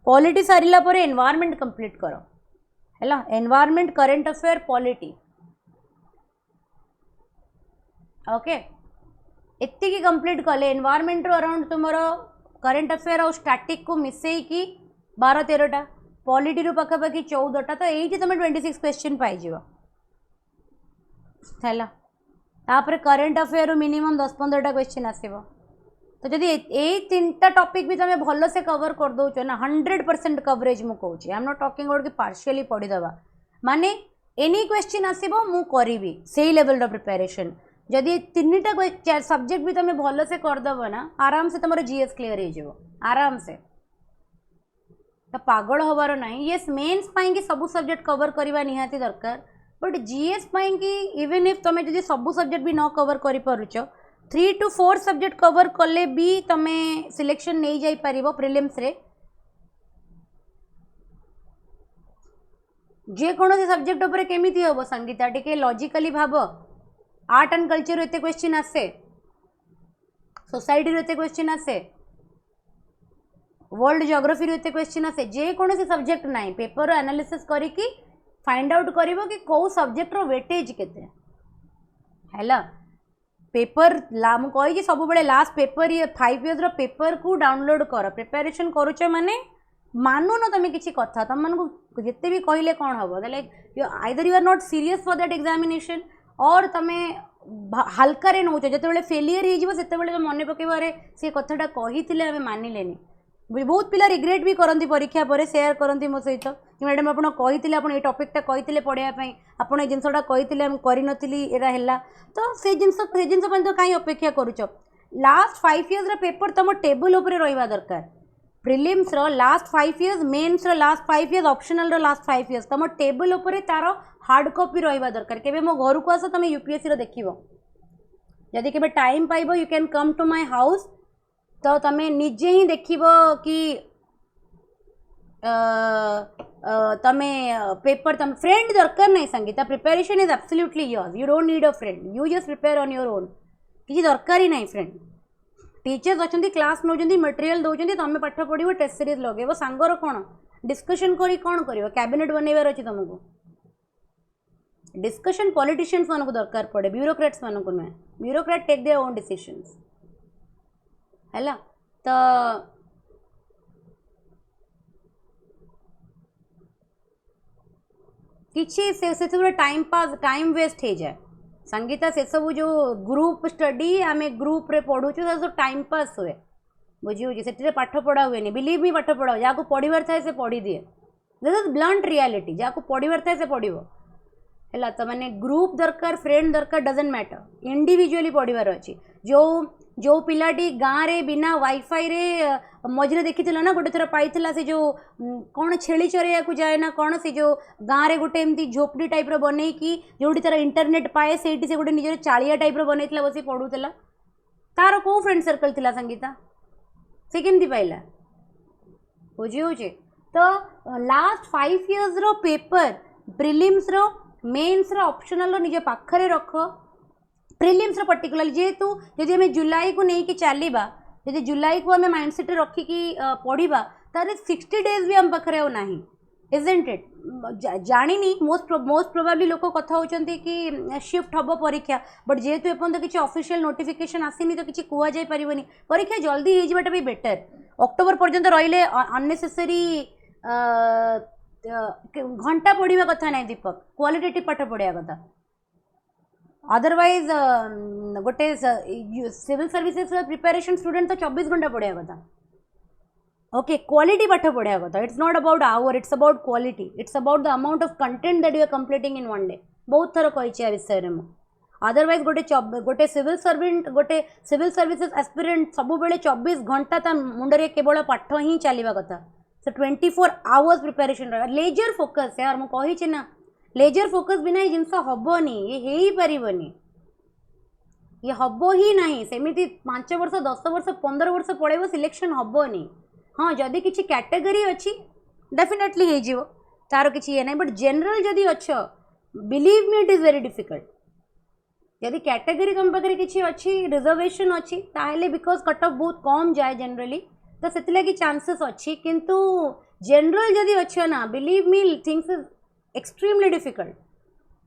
पॉलिटी सारिला पर एनवायरनमेंट कंप्लीट करो है environment current affair polity okay एति कंप्लीट कले एनवायरनमेंट रो अराउंड तुम करंट अफेयर और स्टैटिक को मिसेकी 12-13टा पॉलिटी रू पखापाखि 14टा तो ये तुम 26 क्वेश्चन पाइज है तापर करंट अफेयर मिनिमम 10-15टा क्वेश्चन आसो तो जब ये 3टा टॉपिक भी तुम भल से कवर कर दौच ना 100% कवरेज मुझे कहूँ I am not talking about कि पार्शियली पढ़ीदे माने एनी क्वेश्चन आसो मु करी से लेवल प्रिपेरेशन जदि 3टा सब्जेक्ट भी तुम्हें भल से करदेव ना आराम से तुम जीएस क्लीयर हो आराम से तो पागल हबार ना येस मेन्स पाई सब सब्जेक्ट कवर करवा निहाती दरकार but GS pi even if तुम जब सब सब्जेक्ट भी न कवर कर 3 to 4 सब्जेक्ट कवर कले भी तुम्हें सिलेक्शन नहीं जाई परिबो प्रिलिम्स रे जे कौन सब्जेक्ट उपर केमिति हम संगीता टिके लॉजिकली भाव आर्ट एंड कल्चर एत क्वेश्चन आसे सोसाइटी एत क्वेश्चन आसे वर्ल्ड जियोग्राफी एत क्वेश्चन आसे जे कौन सब्जेक्ट ना पेपर एनालिसिस करिकी फाइंड आउट करिवो कि को सब्जेक्ट रो वेटेज केते हैला पेपर ला मु कहि कि सब बेले लास्ट पेपर ये 5 इयर्स रो पेपर को डाउनलोड कर प्रिपरेशन करूछ माने मानु न तमे किछि कथा तम मन को जेते भी कहले कोन हबो like either you are not serious for that examination और तमे हल्का रे नौछ जेते बेले फेलियर हे जिवो सेते बेले मने पकेबो अरे से कथाटा कहिथिले हमें मानिलेनी बहुत पिला रिग्रेट भी करती परीक्षा पर शेयर करती मो सहित कि मैडम आप कही आप टॉपिकटा कही पढ़ाई आप जिनसा कही एरा तो से जिन तो कहीं अपेक्षा करुच लास्ट 5 इयर्स पेपर तुम टेबल उपर रहा दरकार प्रिलिम्स रो लास्ट 5 इयर्स मेन्स रो लास्ट 5 इयर्स ऑप्शनल रो लास्ट 5 इयर्स तुम टेबल उपर तार हार्ड कॉपी रहा दरकार केबे मो घर को आस तुम यूपीएससी रो देखिबो जदि केबे टाइम पाइबो you can come to my house तो तमें निजे ही देखिबो कि तमें पेपर तम फ्रेंड दरकार नहीं Sangeeta preparation is absolutely yours you don't need a friend you just prepare on your own किसी दरकार ही नहीं फ्रेंड टीचर्स अच्छा क्लास नौ मटेरियल दौरान तुम पाठ पढ़ो टेस्ट सीरीज लगे सांगर कौन डिस्कशन करी कौन कर कैबिनेट बनइबार अच्छी तुमको डिस्कशन पॉलिटिशियंस मान को दरकार पड़े ब्यूरोक्रेट्स मान को नुहे bureaucrat take their own decisions है तो किसी से टाइम पास टाइम वेस्ट हो जाए संगीता से सब जो ग्रुप स्टडी आम ग्रुप रे पढ़ु सब टाइम पास हुए बुझी से पाठ पढ़ा हुए नहीं बिलीव मी पाठ पढ़ा जहाँ को पढ़ार थाए से पढ़ी दिए दिस इज ब्लंट रियलिटी जहाँ को पढ़ार थाए से पढ़ो है तो मैंने ग्रुप दरकार फ्रेंड दरकार डजंट मैटर इंडिविजुअली पढ़ार अच्छी जो पिलाटी गाँव रे बिना वाईफाई रे मझे देखी ना गोटे थर पाई से जो कौन छेली चरैया को जाए ना कौन से जो गाँव रे गोटे एमती झोपड़ी टाइप रो बन कि जो तार इंटरनेट पाए से गोटे निजर चालिया टाइप रो बन बस पढ़ुला तार कौ फ्रेंड सर्कल थिला संगीता से केमती पाइला बुझी हो तो लास्ट 5 इयर्स रो पेपर प्रिलिम्स रो मेन्स रो ऑप्शनल रो निजे पाखरे रख प्रिलिम्स रो पर्टिकुलर जेहेतु जदि आम जुलाई को लेकिन चलवा जदि जुलाई को आम माइंडसेट रखिकी पढ़ा तार 60 डेज भी आम पाखे ना इजंट इट जानी मोस्ट प्रोबेबली लोक कथा होती कि शिफ्ट हम परीक्षा बट जेहेतु एपर्तंत किसी ऑफिशियल नोटिफिकेशन आसीनी तो किसी कहुई पारनी परीक्षा जल्दी होता भी बेटर अक्टोबर पर्यंत रही अननेसेसरी घंटा पढ़ा कथा ना दीपक क्वालिटेटिव पाठ पढ़ा कथा अदरवाइज गोटे सिविल सर्विसेज प्रिपरेशन स्टूडेंट तो 24 घंटा पढ़ा कथा ओके क्वालिटी पाठ पढ़ा कथा it's not about hour it's about quality it's about the amount of content that you are completing in one day बहुत थर कही विषय में अदरवाइज गोटे सिविल सर्वेंट गोटे सिविल सर्विसेज एस्पिरेंट सब बेले 24 घंटा ता मुंडरे केवल पाठ ही चलवा कथा सो 24 आवर्स प्रिपरेशन लेजर फोकस यार मु कही ना लेजर फोकस बिना ये जिनस हेनी ये हो पारनी ये हम ही ना सेमती 5 वर्ष 10 वर्ष 15 वर्ष पड़े सिलेक्शन हेनी हाँ जदि किसी कैटेगरी अच्छी डेफिनेटली हो तार किसी ये ना बट जनरल जदि अच्छ believe me it is very difficult यदि कैटेगरी तुम पाखे किसी अच्छी रिजर्वेशन अच्छी ताहले बिकॉज कट ऑफ बहुत कम जाए जनरली तो से लगी चांसेस अच्छी किंतु जनरल जदि अच्छे ना believe me things is extremely difficult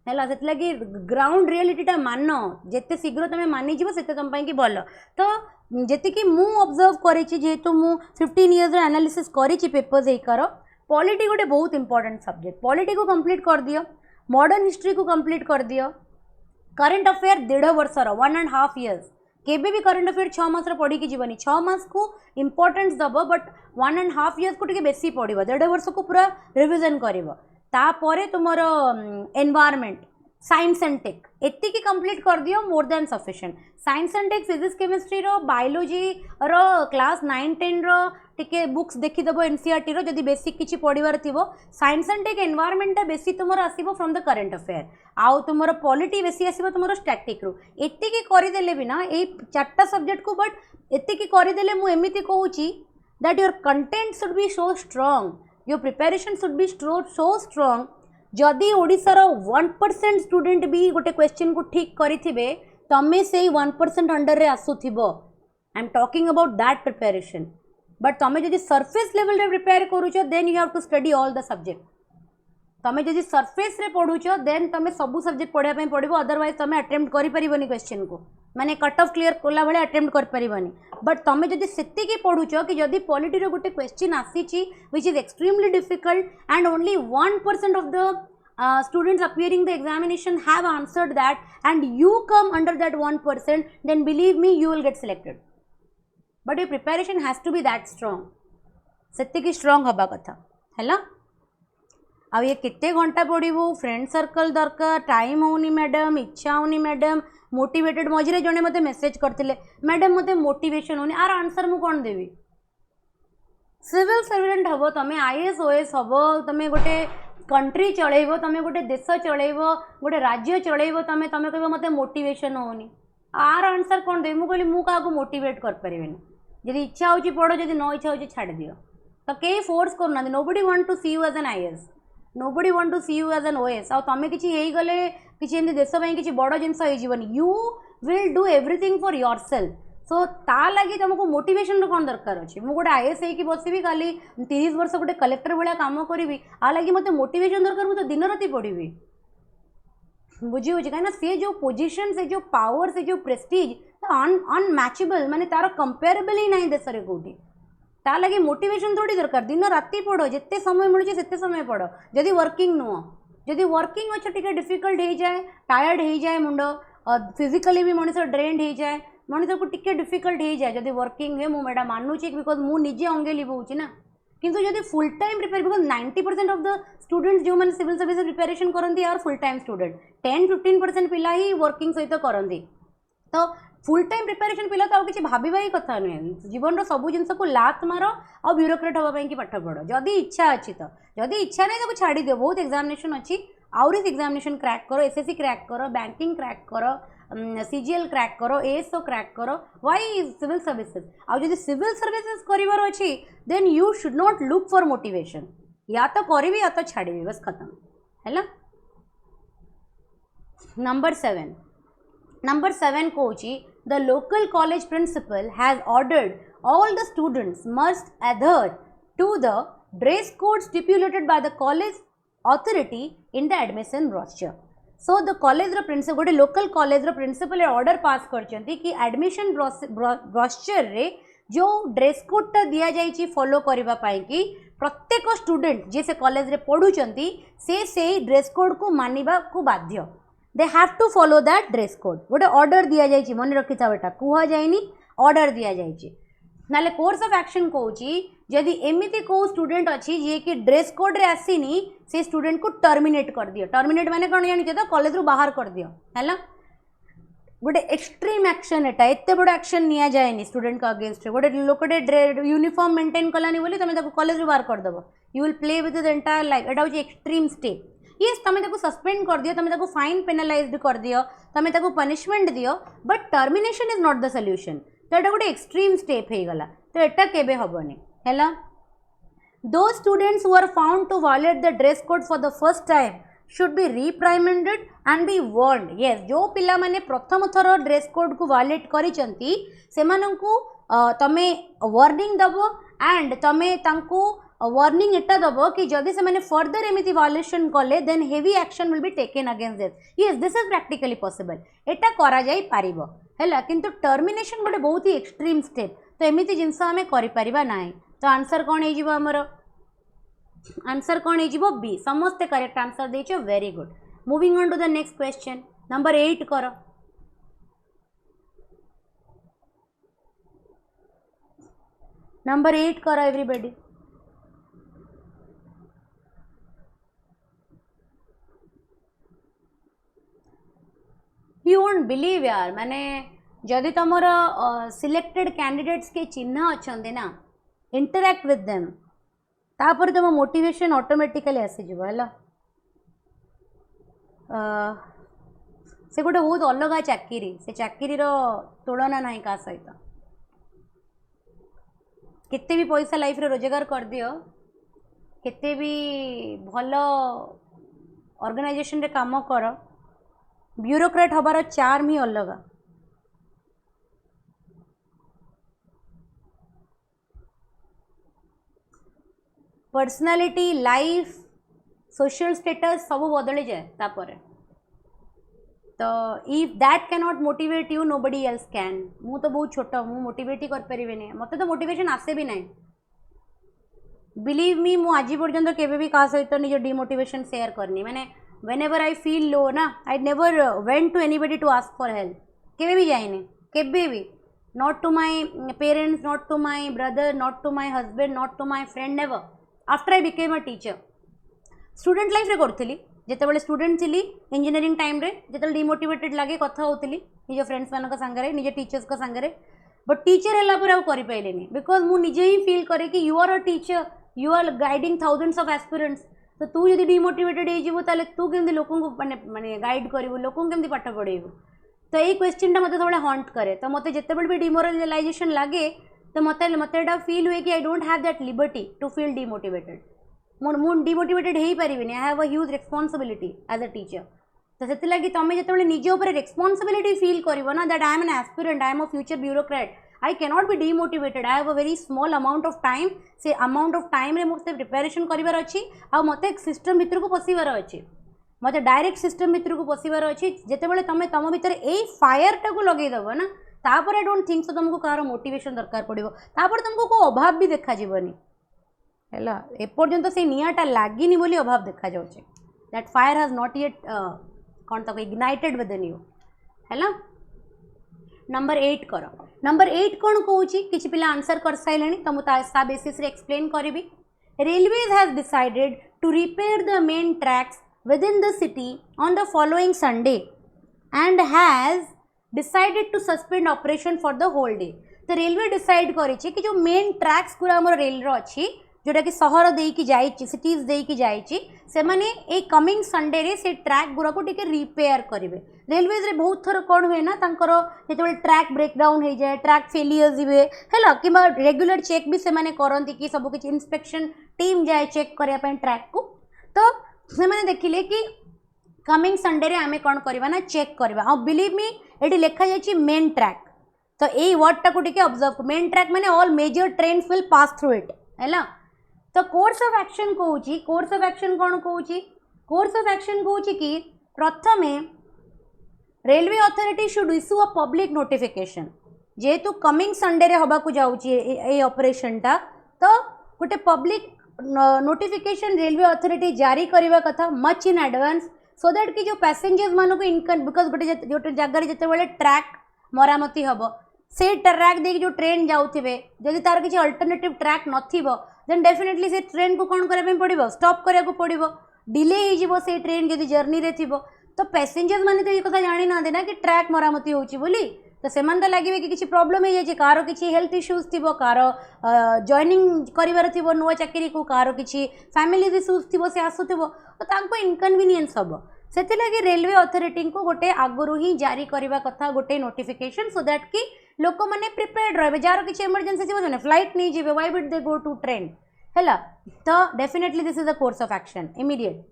है से लगी ग्राउंड रियलिटीटा मान जिते शीघ्र तुम मानिज से तुम कि भल तो जी मु ऑब्जर्व करेतु मु 15 इयर्स एनालिसिस करी पेपर्स एकार पॉलिटी गोटे बहुत इंपोर्टेंट सब्जेक्ट पॉलिटी को कंप्लीट कर दियो मॉडर्न हिस्ट्री को कंप्लीट कर दियो करंट अफेयर 1.5 वर्षर 1.5 इयर्स केबे भी करंट अफेयर 6 मास पढ़ी की जीवनी 6 मास को इंपोर्टेंस दब बट 1.5 इयर्स को बेसी पढ़ 1.5 वर्ष को पूरा रिविजन कर तापर तुमर एनवायरमेंट साइंस एंड टेक एतिकी कंप्लीट कर दियो more than sufficient science and tech physics chemistry रो बायोलॉजी रो क्लास 9-10 रो टिके बुक्स देखीदेव एनसीईआरटी रो जदि बेसिक किछि पढ़िबार थिबो साइंस एंड टेक एनवायरमेंट बेसी तुमर आसीबो फ्रॉम द करंट अफेयर आउ तुमर पॉलिटी बेसी आसीबो तुमर स्टैटिक रो एतिकी करिदेले भी ना ए चारटा सब्जेक्ट को बट एतिकी करिदेले मु एमिति कहूची that your content should be so strong your preparation should be so strong जदि ओडिशार 1% स्टूडेंट भी गोटे क्वेश्चन को ठीक करिथिबे तमे से 1% अंडर रे आसुथिबो I am talking about that preparation but तमे जदि सरफेस लेवल रे प्रिपेयर करूछ then you have to study all the subject तमें जदि सरफेस रे पढ़ुच देन तमें सब सब्जेक्ट पढ़ाई पड़ो, अदरवाइज तमें अटेम्प्ट करें क्वेश्चन को माने कट ऑफ क्लियर कला भाई अटेम्प्ट करें। बट तमें जदि सेतिकी पढ़ुच कि जदि पॉलिटी रो गोटे क्वेश्चन आसी which is extremely difficult and only 1% of the students appearing the examination have answered that and you come under that 1%, then believe me you will get selected. But your preparation has to be that strong. सेतिकी strong हबा कथा हैला। आ ये केते घंटा पढ़िबो, friend circle दरकार, time होनी madam, इच्छा होनी मैडम, मोटिवेटेड मझिरे जने मते मेसेज करथिले मैडम मते मोटिवेशन होनी, आर आंसर मु कोन देबी। सिविल सर्वेंट हबो तमे, आईएएस ओएस हबो तमे, गोटे कंट्री चलेबो तमे, गोटे देश चलेबो, गोटे राज्य चलेबो तमे, तमे कहबो मते मोटिवेशन होनी, आर आंसर कोन देबी। मु कहली मु का को मोटिवेट कर परिबेनी, जदि इच्छा होची पढ़ो, जदि न इच्छा होची छाड़ दियो। तो कई फोर्स करना, nobody want to see you as an IAS, nobody want to see you as an OAS. आ तमे किछि हेई गले किछि एंदी देश पई किछि बड़ जिंस होई जीवनी, you will do everything for yourself. So ता लगी तुमको मोटिवेशन रो कौन दरकार अच्छे। मुझे गोटे आईएएस होगी बसबी खाली 30 वर्ष गोटे कलेक्टर भाया कम करी, आ लगी मत मोटिवेशन दरकार, मुझे दिन राति पढ़ी बुझी हो कहीं सी जो पोजिशन से जो पावर से जो प्रेस्टीज अनमैचेबल, माने तार कंपेरेबल ही नहीं देश में कौटी, ता लगी मोटिवेशन थोड़ी दरकार। दिन राति पढ़, जिते समय मिलूँ से समय पढ़, जदि वर्किंग नुह, जदि वर्किंग अच्छे टी डिफिकल्ट हो जाए, टायर्ड हो जाए, मुंड फिजिकली भी मनीष ड्रेन्ड हो जाए, मनीष को टिके डिफिकल्ट हो जाए जब वर्किंग हुए। मुझे मानुची बिकज मुझे अंगे लिभूची ना, किंतु जब full time prepare, because 90% of the students जो मैंने सिविल सर्विस प्रिपेरेशन करती आर फुल टाइम स्टूडेंट, 10-15% पिला ही वर्किंग सहित करती। तो फुल टाइम प्रिपेरेशन पिला तो किसी भाबा ही कथा नुहे, जीवन सब जिन को लात मार आ ब्यूरोक्रेट हाँपाई कि पाठ पढ़, जदि इच्छा अच्छी तो, जदि इच्छा नहीं तो छाड़ी दियो। बहुत एग्जामिनेशन अच्छी, आउरी एग्जामिनेशन क्रैक करो, एसएससी क्रैक करो, बैंकिंग क्रैक करो, सीजीएल क्रैक करो, एएसओ क्रैक करो, वाई सिविल सर्विसेज। आउ जदि सिविल सर्विसेज करिवार अछि then you should not look for motivation, या तो करिवि या तो छाड़िबि, बस खत्म हैला। नंबर 7 कहूँ the local college principal has ordered all the students must adhere to the dress code stipulated by the college authority in the admission brochure. So the college principal, गोटे local college principal order pass करछंती कि admission brochure रे जो dress कोडटा दिया जाइए follow करबा पाई कि प्रत्येक स्टूडेंट जे से कॉलेज रे पढ़ुचंती से ड्रेस कोड को मानिबा को बाध्य, they have to follow that dress code. गोटे ऑर्डर दिया जाइए, मन रखी था बेटा, कुहा जाइनी ऑर्डर दिया जाइए। नाले कोर्स ऑफ एक्शन कहूँ जदि एमती को स्टूडेंट अच्छी जी कि ड्रेस कोड रे आसीनी, से स्टूडेंट को टर्मिनेट कर दियो। टर्मिनेट माने कौन जानी तो कॉलेज रू बाहर कर दियो है। गोटे एक्सट्रीम एक्शन एटा, एत बड़ एक्शन निया जाएनी स्टूडेंट का अगेंस्ट। गोटे लोकटे यूनिफॉर्म मेंटेन कलानी बोली तुम कॉलेज रू बाहर करदेव, you will play with the entire life. एटा हूँ एक्सट्रीम स्टेप। येस तुम सस्पेंड कर दियो, तुम फाइन पेनालाइज्ड कर दियो, तुम पनिशमेंट दियो, but termination is not the solution. तो ये गोटे एक्सट्रीम स्टेप हो गला, तो यहाँ केबे हबनी हैला। Those students who are found to violate the dress code for the first time should be reprimanded and be warned. Yes, जो पिला माने प्रथम थर ड्रेस कोड को वायलेट करिसंती सेमानंकु तमे वार्निंग दबो एंड तमे तांको वार्निंग एटा दबो कि जदि से माने फर्दर एमिति वायलेशन कले then heavy action will be taken against this. Yes, this is practically possible, एटा करा जाई पारिबो हैला। किंतु टर्मिनेशन गोटे बहुत ही एक्सट्रीम स्टेप, तो एमिति जिनस आमे करि परिबा नाही। तो आंसर कौन है जीवो हमर, आंसर कौन है जीवो बी। समस्ते करेक्ट आंसर देछो, very good. Moving on to the next question, number 8 करो। नंबर 8 करो एवरीबॉडी। यू वोंट बिलीव यार, माने जदि तुमर सिलेक्टेड कैंडिडेट्स के चिन्ह अच्छा ना, इंटरैक्ट विथ देम, तापर तुम मोटिवेशन ऑटोमेटिकली आसीज है। से गोटे बहुत अलग चाकरी, से चाकरी तुलना ना क्या सहित। केते भी पैसा लाइफ रे रोजगार कर दियो, केते भी भल ऑर्गेनाइजेशन रे काम कर, ब्यूरोक्रेट हबार चार्म ही अलग। पर्सनालिटी, लाइफ, सोशल स्टेटस सब बदली जाए तापर। तो if that can not motivate you nobody else can. मु तो बहुत छोट मु मोटिवेट ही कर परिबेनी मते तो मोटिवेशन आसे भी नहीं। बिलीव मी मु आज पर्यंत केबे भी का सहित निज डिमोटिवेशन शेयर करनी माने whenever I feel low ना I never went to anybody to ask for help। केबे भी जाइनी केबे भी not to my parents, not to my brother, not to my husband, not to my friend, never after I became a teacher। Student life रे करथिली जेतेबेले student थिली engineering time रे जेतेबेले demotivated लागे कथा होतिली निज friends मानक संगरे निज टीचर्स का संगरे बट टीचर हला पर आ करि पाइलेनी बिकॉज मु निजे ही फील करे कि you are a teacher you are guiding thousands of aspirants. तो तू जदि डिमोटिवेटेड हो ताले तू केमती लोक माने माने गाइड करिवु लोक केमती पाठ पढ़ेबु। तो यही क्वेश्चन मते थोड़ा हॉन्ट करे। तो मते जेतेबेले भी डिमोरलाइजेशन लागे तो मते मते फील हुए कि I don't have that liberty to feel demotivated. मु डिमोटिवेटेड हो पारिबिनी I have a huge responsibility as a teacher. तो से लगी तुम्हें जो निज उपर रिस्पांसिबिलिटी फील कर ना that I am an aspirant I am a future bureaucrat I can not be demotivated I have a very small amount of time से अमाउंट ऑफ टाइम रे मुझे प्रिपरेशन करार अच्छी आ मत सिस्टम भितर को पशिबार अच्छी मत डायरेक्ट सिस्टम भितर को पशिबार अच्छी जितेबाला तुम तुम भितर यही फायर टाक लगेदेव ना तापर आई डोंट थिंक सो तुमको कहार मोटिवेशन दरकार पड़ो तापर तुमको को अभाव भी देखाजीवनी है एपर्यंत से निआटा लगिनी बोली अभाव देखा जाउछे that fire has not yet कौन तक इग्नाइटेड विदिन यू है। नंबर 8 कर नंबर 8 कौन कहूँ किसी पिला आंसर कर सारे तो मुझे बेसिस रे एक्सप्लेन करी। Railways has decided to repair the main tracks within the city on the following Sunday and has decided to suspend operation for the whole day. तो रेलवे डिसाइड करी कि जो मेन ट्रैक्स गुरा आम rail अच्छी जोटा कि सहर देकी जाइए सिटीज देकी जाइए से माने ए कमिंग संडे रे से ट्रैक गुरा को टिके रिपेयर करेंगे। रेलवेज रे बहुत थर कौन हुए ना जो ट्रैक ब्रेकडाउन हो जाए ट्रैक फेलियर्स हुए है कि रेगुलर चेक भी से माने करती कि सब किसी इंस्पेक्शन टीम जाए चेक करने ट्रैक को। तो से माने देखिले कि कमिंग संडे रे आमे कौन करवा ना चेक करवा और बिलीव मी ये लिखा जाए मेन ट्रैक। तो यही वर्ड टाक टिके ऑब्जर्व मेन ट्रैक माने all major trains will pass through it है। तो कोर्स ऑफ एक्शन कहूँ कोर्स ऑफ एक्शन कौन कहूँ कोर्स ऑफ एक्शन कहूँ कि प्रथमे railway authority should issue a public notification जेहेतु कमिंग संडे रे हबा को जाउची ऑपरेशन टा तो गोटे पब्लिक नोटिफिकेशन रेलवे अथॉरिटी जारी करवा कथा much in advance so that कि जो पैसेंजर्स मानक इनकम बिकज गोटे जगह जिते ट्रैक मरामती हम से ट्रैक देख जो ट्रेन जाऊे जदि तार किसी अल्टरनेटिव ट्रैक नथिबो देन डेफिनेटली से ट्रेन को कौन करने पड़ो स्टॉप करने पड़ो डिले हो से ट्रेन जदि जर्नी रे थी तो पैसेंजर्स मैंने तो ये कथा जानी ना देना कि ट्रैक मरामती होची बोली तो से तो लगे कि किसी प्रॉब्लम हो जाए कार किसी हेल्थ इश्यूज थी कार जॉइनिंग कर नुआ चाकरी को कार किसी फैमिली इश्यूज थी से आसुव तो इनकनविनियंस हम से रेलवे अथॉरिटी को गोटे आगुरी ही जारी करने कथा गोटे नोटिफिकेशन सो दैट कि लोक मैंने प्रिपेयर्ड रहे जार किसी इमरजेंसी थी फ्लाइट नहीं जीवे why would they go to train है। तो definitely this is the course of action immediate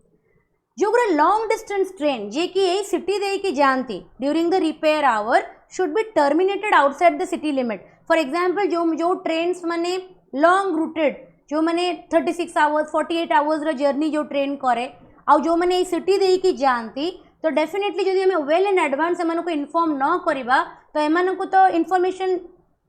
जो गोटे लॉन्ग डिस्टेंस ट्रेन जे कि यही सिटी देकी जाती during the repair hour should be terminated outside the city limit. For example जो trains माने लॉन्ग रूटेड जो मैंने 36 आवर्स 48 आवर्स जर्नी जो ट्रेन करे आउ जो मैंने सिटी देकी जाती तो डेफिनेटली जब हमें वेल इन एडवांस को इनफॉर्म न करवा तो एम को तो इनफॉरमेशन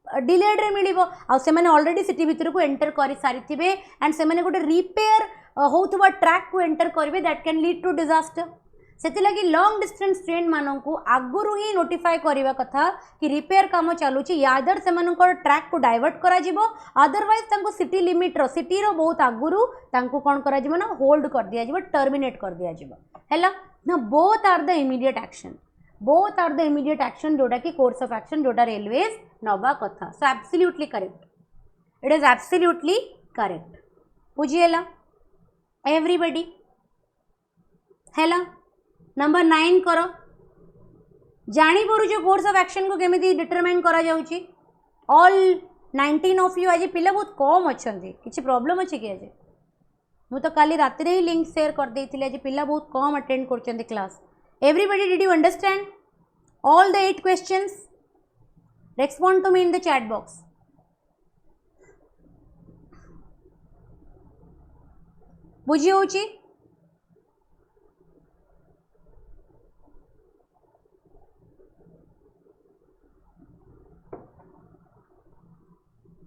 डिलेड रे मिलिबो आ से माने ऑलरेडी सिटी भीतर को एंटर कर सारी एंड से माने गोटे रिपेयर होउथबा ट्रैक को एंटर करेंगे that can lead to disaster. से लगी लॉन्ग डिस्टेंस ट्रेन मानू आगुरी ही नोटिफाई करवा कथा कि रिपेयर काम चलुची यादर से ट्रैक को डाइवर्ट करा जिवो अदरवाइज सिटी लिमिट रो सिटी रो बहुत आगुरु तांको कौन करा जिवो ना होल्ड कर दिया जिवो टर्मिनेट कर दिया जिवो हैला ना both are the immediate action जोटा कि कोर्स ऑफ एक्शन जोटा रेलवेज नवा कथा so absolutely correct it is absolutely correct बुझीला एवरीबॉडी हैला। नंबर 9 कर जानी पड़ू जो कोर्स ऑफ एक्शन को केमी डिटरमाइन करा जाउची ऑल 19 ऑफ यू आज पिला बहुत कम अच्छा किसी प्रॉब्लम अच्छे कि आज मु तो काली रात ही लिंक शेयर कर देती आज पिला बहुत कम अटेंड कर class. Everybody did you understand all the 8 questions respond to me in the chat box. बुझी होची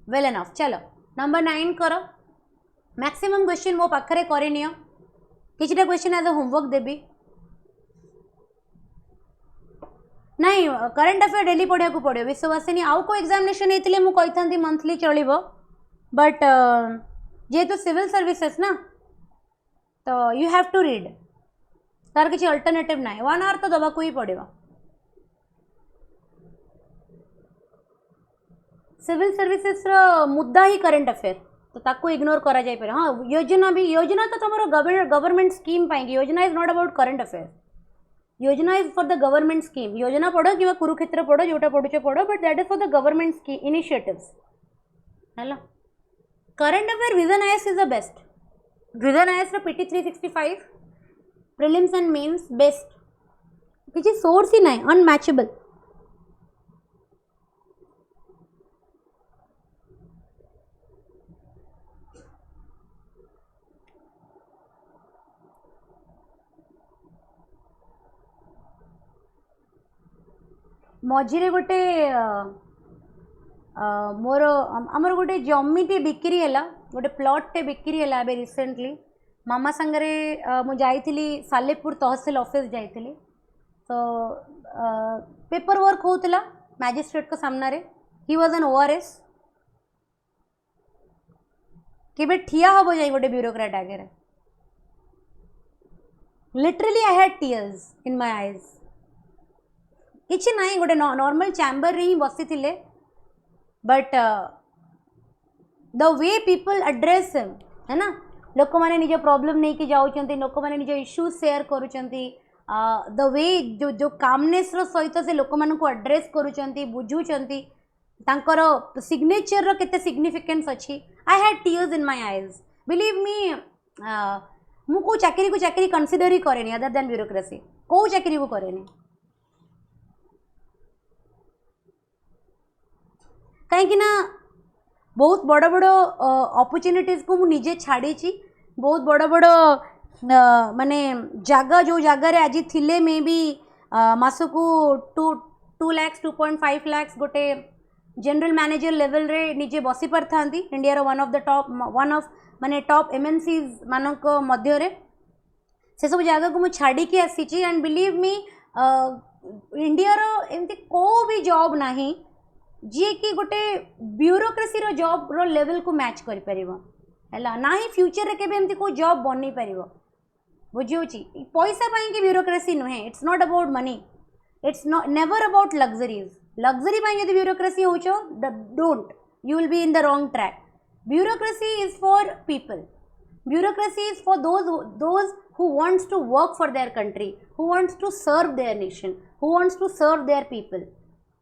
वेल एनफ। चलो नंबर 9 करो। मैक्सिमम क्वेश्चन मो पाखरे करे नियो, किछटा क्वेश्चन एज होमवर्क देबी। नहीं करंट अफेयर डेली पढ़ा को पड़ो विश्ववासिनी आउ को एग्जामिनेशन होते मुझे कही था मंथली चलो, बट जेहेतु सिविल सर्विसेस ना तो यू हैव टू रीड, तार किसी अल्टरनेटिव ना 1 आवर तो दबा को ही पड़ो। सिविल सर्विसेस मुद्दा ही करंट अफेयर तो ताको इग्नोर करा जाए पारे। हाँ योजना भी, योजना तो तुम गवर्नमेंट स्कीम पाएंगे, Yojana is not about current affair, Yojana is for the government scheme. Yojana पढ़ो कि कुरुक्षेत्र पढ़ो जोटा पढ़ुचे पढ़ो, but that is for the government scheme initiatives है। Current affair Vision IAS is the best. Vision IAS PT 365 prelims and mains best, किसी source ही नहीं, अनमैचेबल। मझे गोटे मोर आमर गोटे जमीटे बिक्री है, गोटे प्लॉटे बिक्री है रिसेंटली। मामा सांगरे मु जाइली सालेपुर तहसिल ऑफिस जाइली, तो पेपर वर्क होता मैजिस्ट्रेट को सामना रे। ही वाज एन ओआरएस केबे ठिया हम जाए गोटे ब्यूरोक्रेट आगे, literally I had tears in my eyes. किसी ना गोटे नॉर्मल चैम्बर रे ही बसी थिले, but the way people address him है ना, लोक मैंने निज प्रॉब्लम नहीं कि जाऊँच, लोक मैंने निज इश्यूज शेयर करुँच, द वे जो जो कामनेस सहित से लोक मानक एड्रेस करुँच बुझुंट, तांकर सिग्नेचर केते सिग्निफिकेंस अच्छी। I had tears in my eyes, believe me. मु को चाकरी कंसीडर ही करे अदर देन ब्यूरोक्रेसी, को चाकरी को करे कहीं बहुत बड़ बड़ अपॉर्चुनिटीज को मुझे छाड़ी, बहुत बड़ बड़ माने जगह जो जगार आज थिले मे भी मासकू 2 lakhs 2.5 lakhs गोटे जनरल मैनेजर लेवल रे निजे बसी पार था इंडिया वन ऑफ माने टॉप एमएनसीज मानक मध्य रे से सब जगह को मुझे छाड़ी की आसी। एंड बिलीव मी इंडिया रो एमती को भी जॉब नहीं जी कि गोटे ब्यूरोक्रेसी रो जॉब रो लेवल को मैच करि परिबो हैला ना ही फ्यूचर रे केबे एमती को जॉब बनी परिबो। बुझियोची पैसा पाई कि ब्यूरोक्रेसी नुहे, it's not about money, it's not never about luxuries. Luxury पाई यदि ब्यूरोक्रेसी होचो don't, you will be in the wrong track. Bureaucracy is for people, bureaucracy is for those who wants to work for their country, who wants to serve their nation, who wants to serve their people,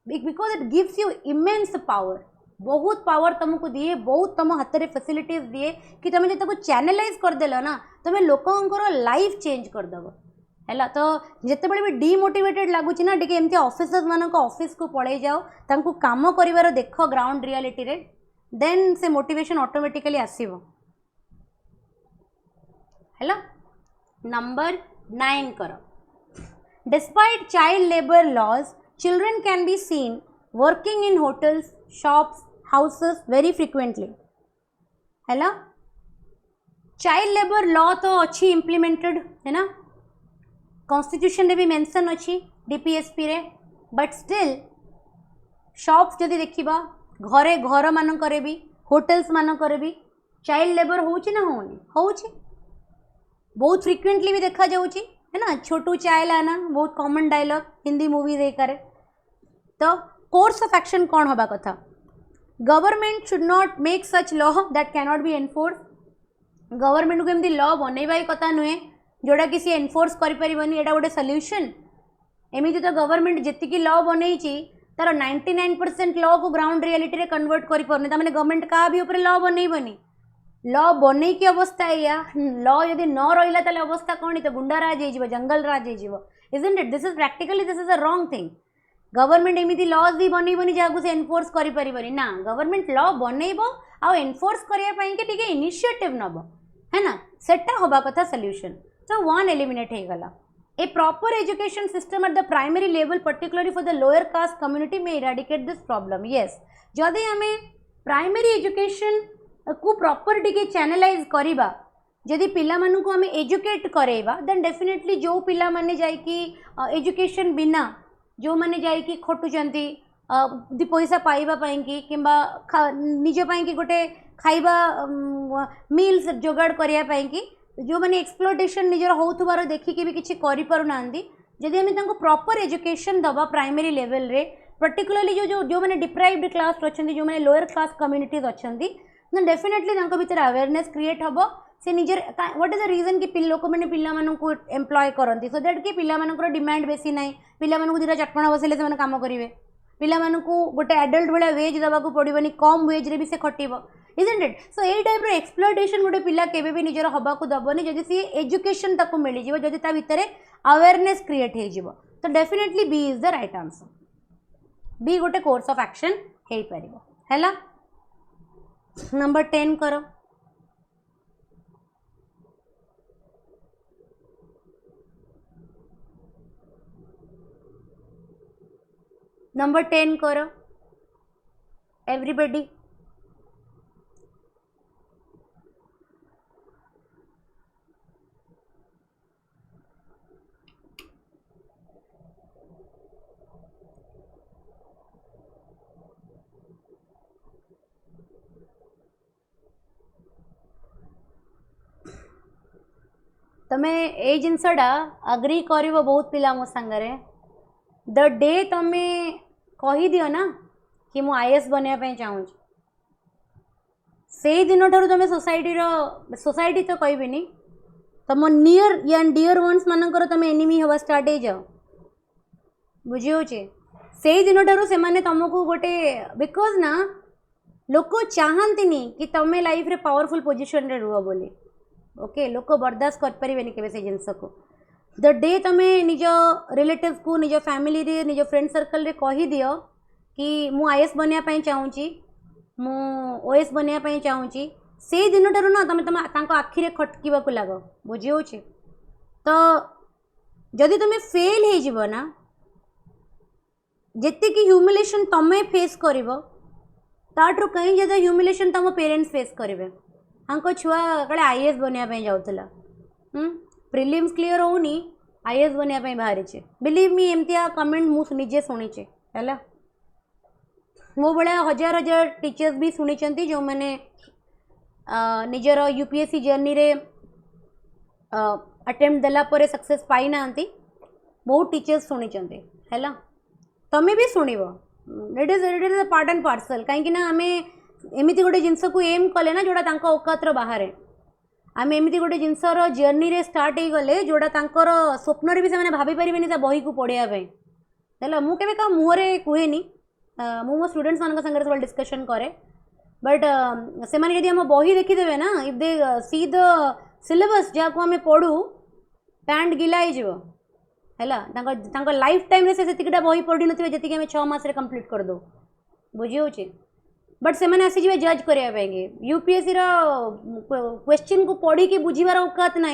because it gives you immense power। बहुत power तुमको दिए, बहुत तुम हाथ में facilities दिए कि तुम जो चैनलाइज करदेल ना तुम लोकंर लाइफ चेंज करदेव है। तो जिते बड़े भी डिमोटिवेटेड लगुच ना टे एमती ऑफिसर्स मानक ऑफिस को पड़े जाओ, तांको काम करिवार देख ग्राउंड रियलिटी रे, देन से मोटिवेशन ऑटोमेटिकली आसीबो है। नंबर 9 करो। Despite child labour laws, children can be seen working in hotels, shops, houses very frequently है ना। चाइल्ड लेबर लॉ तो अच्छी इम्प्लीमेंटेड है ना, कॉन्स्टिट्यूशन रे भी मेंशन अच्छी डीपीएसपी रे, बट स्टिल शॉप्स जदि देखिबा घरे घर मानक भी होटेल्स मानक भी चाइल्ड लेबर होउची ना होनी, होउची बहुत फ्रिक्वेंटली भी देखा जाउची है ना। छोटू चाय लाना बहुत कॉमन डायलॉग हिंदी मूवी देखा। तो कोर्स ऑफ एक्शन कौन हवा कथा, government should not make such law that can not be enforce. Government को एमती लॉ बनैबा कथा नुहे जोड़ा कि सी एनफोर्स करिपरिबनी, एटा गोटे सॉल्यूशन। एमिति तो गवर्नमेंट जेतिकी लॉ बनैची तार 99% लॉ को ग्राउंड रियलिटी रे कन्वर्ट करि परनी, तामाने गवर्नमेंट का भी ऊपर लॉ बनैबनी। लॉ बनै की अवस्था या लॉ यदि न रहिला ताले अवस्था कौन, तो गुंडा राज हो, जंगल राज हो, isn't it? This is practically this is a wrong thing. Government एमती लॉज भी बनैबनी जहाँ से एनफोर्स करिपरिबनी ना, गवर्नमेंट लॉ बनैब आ एनफोर्स करने के इनिशिएटिव नब है ना, सेटा होबा कथा सॉल्यूशन। तो 1 एलिमिनेट हो गला। A proper education system at the primary level particularly for the lower caste community may eradicate this problem. Yes, जदि आम प्राइमरी एजुकेशन को प्रॉपर टिके चैनलाइज करवा जदि पिला मानू को हमें एजुकेट करेवा देन डेफिनेटली जो पिला माने जाई कि एजुकेशन बिना जो माने जाई कि खटुचंती दी पैसा पाइबा पाई कि किंबा निज पाई कि गोटे खाइबा मील्स जोगाड़ करिया पाई कि जो माने एक्सप्लोटेशन निजर होउथबार देखिके भी किछि करि पारु नांदी जदि हमें तांको प्रॉपर एजुकेशन दबा प्राइमरी लेवल रे पर्टिकुलरली जो मैंने डिप्राइव्ड क्लास अच्छा जो मैंने लोअर क्लास कम्युनिटीज अच्छा डेफिनेटली भीतर अवेयरनेस क्रिएट हम से निजर व्हाट इज द रीजन कि लोक मैंने पिला मानू एम्प्लॉय करती सो दैट कि पिला मानकर डिमांड बेसी ना पिला मानू दुटा चटपणा बसले से काम करेंगे पिला मानू गोटे एडल्ट भाया वेज देवाक पड़ोनी कम वेज रे भी से खटिब इजंट इट सो यही टाइप एक्सप्लोटेशन गोटे पिला केबे भी निजर हवा को दबनी जदि सी एजुकेशन ताको मिल जाव जदि ता भितर अवेयरनेस क्रिएट हो तो definitely B is the right answer B गोटे कोर्स ऑफ एक्शन हो पार है नंबर 10 करो नंबर 10 करो एवरीबॉडी तमे ए जिनसटा अग्री कर बहुत पिला मो सांगरे द डे तमे कही दियो ना कि मु आईएएस बनया चाहूँ से दिन ठार तुम सोसाइटी तो कहबिनी तुम नियर या डियर वन्स मानकर तुम एनिमी हवा स्टार्ट हो जाओ बुझे से दिन ठार से माने तुमको गोटे बिकज ना लोक चाहती कि तुम लाइफ रे पावरफुल पोजिशन रे रुह बोली ओके लोक बर्दाश्त करें के जिनस को द डे तुम निज रिलेटिव्स को निज फैमिली रे निज फ्रेंड सर्कल रे कही दियो कि मु आईएएस बनया चाहूँगी मु ओएस बनया चाहूँगी से दिन ठार ना तुम आखिरे खटकीवा लग बुझे तो जदि तुम फेल हो ना जिते कि ह्यूमिलेशन तुम फेस कर ताठू कहीं ज्यादा ह्यूमिलेशन तुम पेरेंट्स फेस करेंगे हाँ छुआ कले आईएएस बनया जाऊला प्रिलिम्स क्लियर होनी आईएएस बनया बाहरी बिलीव मी एमतिया कमेंट मुझे निजे शुणीचे है मो भाया हजार हजार टीचर्स भी शुणी जो मैंने निजर यूपीएससी जर्नी रे अटेम्प्ट देला परे सक्सेस पाई ना बहुत टीचर्स शुणी है तमें भी शुणव it is part and parcel कहीं आमे एमती गोटे जिनस को एम कले ना जोड़ा औकातर बाहर आम एमती गोटे जिनसर जर्नी रे स्टार्ट हो गले जोड़ा स्वप्न भी से भाभी पारे बही को पढ़ाई है मुझे क्या मुहरे कहेनी मो स्टूडेंट्स मान संगे सब डिस्कशन करे बट से माने यदि हम बही देखीदे ना if they see the syllabus जहाँ को आम पढ़ू पैंट गिला है लाइफ टाइम से बही पढ़ी नी जी आम 6 मास कंप्लीट कर दो बुझे बट से मैंने आसी जज करने यूपीएससी क्वेश्चन को पढ़ी कि बुझीबार औकात ना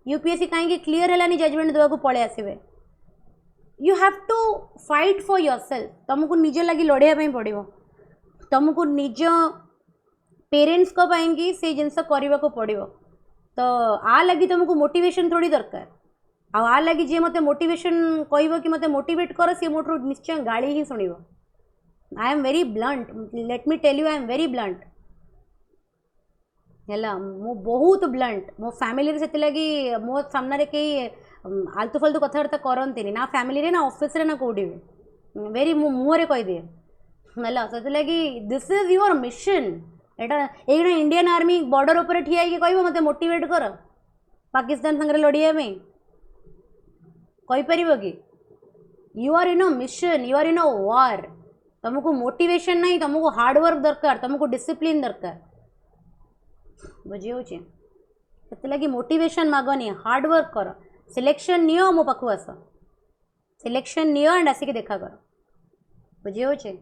यूपीएससी कहीं क्लीयर है जजमेंट देवा पड़े आसवे you have to fight for yourself तुमको निज लगी लड़ाई पड़ो तुमको निज पेरेंट्स को पाएंगी से जिनस करने को पड़ो तो आ लगी तुमको मोटिवेशन थोड़ी दरकार आ लगी जी मत मोटिवेशन कह कि मत मोटिवेट कर सी मोटू निश्चय गाड़ी ही शुणव I am very blunt let me tell you I am very blunt है मु बहुत ब्लंट मो फैमिली से लगी मो सामने कहीं आलतू फालतू कथबार्ता करती ना फैमिली रे ना ऑफिस रे ना कौटी भी वेरी मु मुहरे कहीदे है से लगी दिस इज योर मिशन एटा ये इंडियन आर्मी बॉर्डर उपर ठिया कह मत मोटिवेट कर पाकिस्तान संगे लड़िया में कहीपर कि you are in a mission you are in a war तुमको मोटिवेशन नहीं तुमको हार्डवर्क दरकार तुमको डिसिप्लिन दरकार बुझे से लगी मोटिवेशन मागनी हार्डवर्क कर सिलेक्शन नियो मो पाखु आस सिलेक्शन नियो एंड आसिक देखा कर बुझे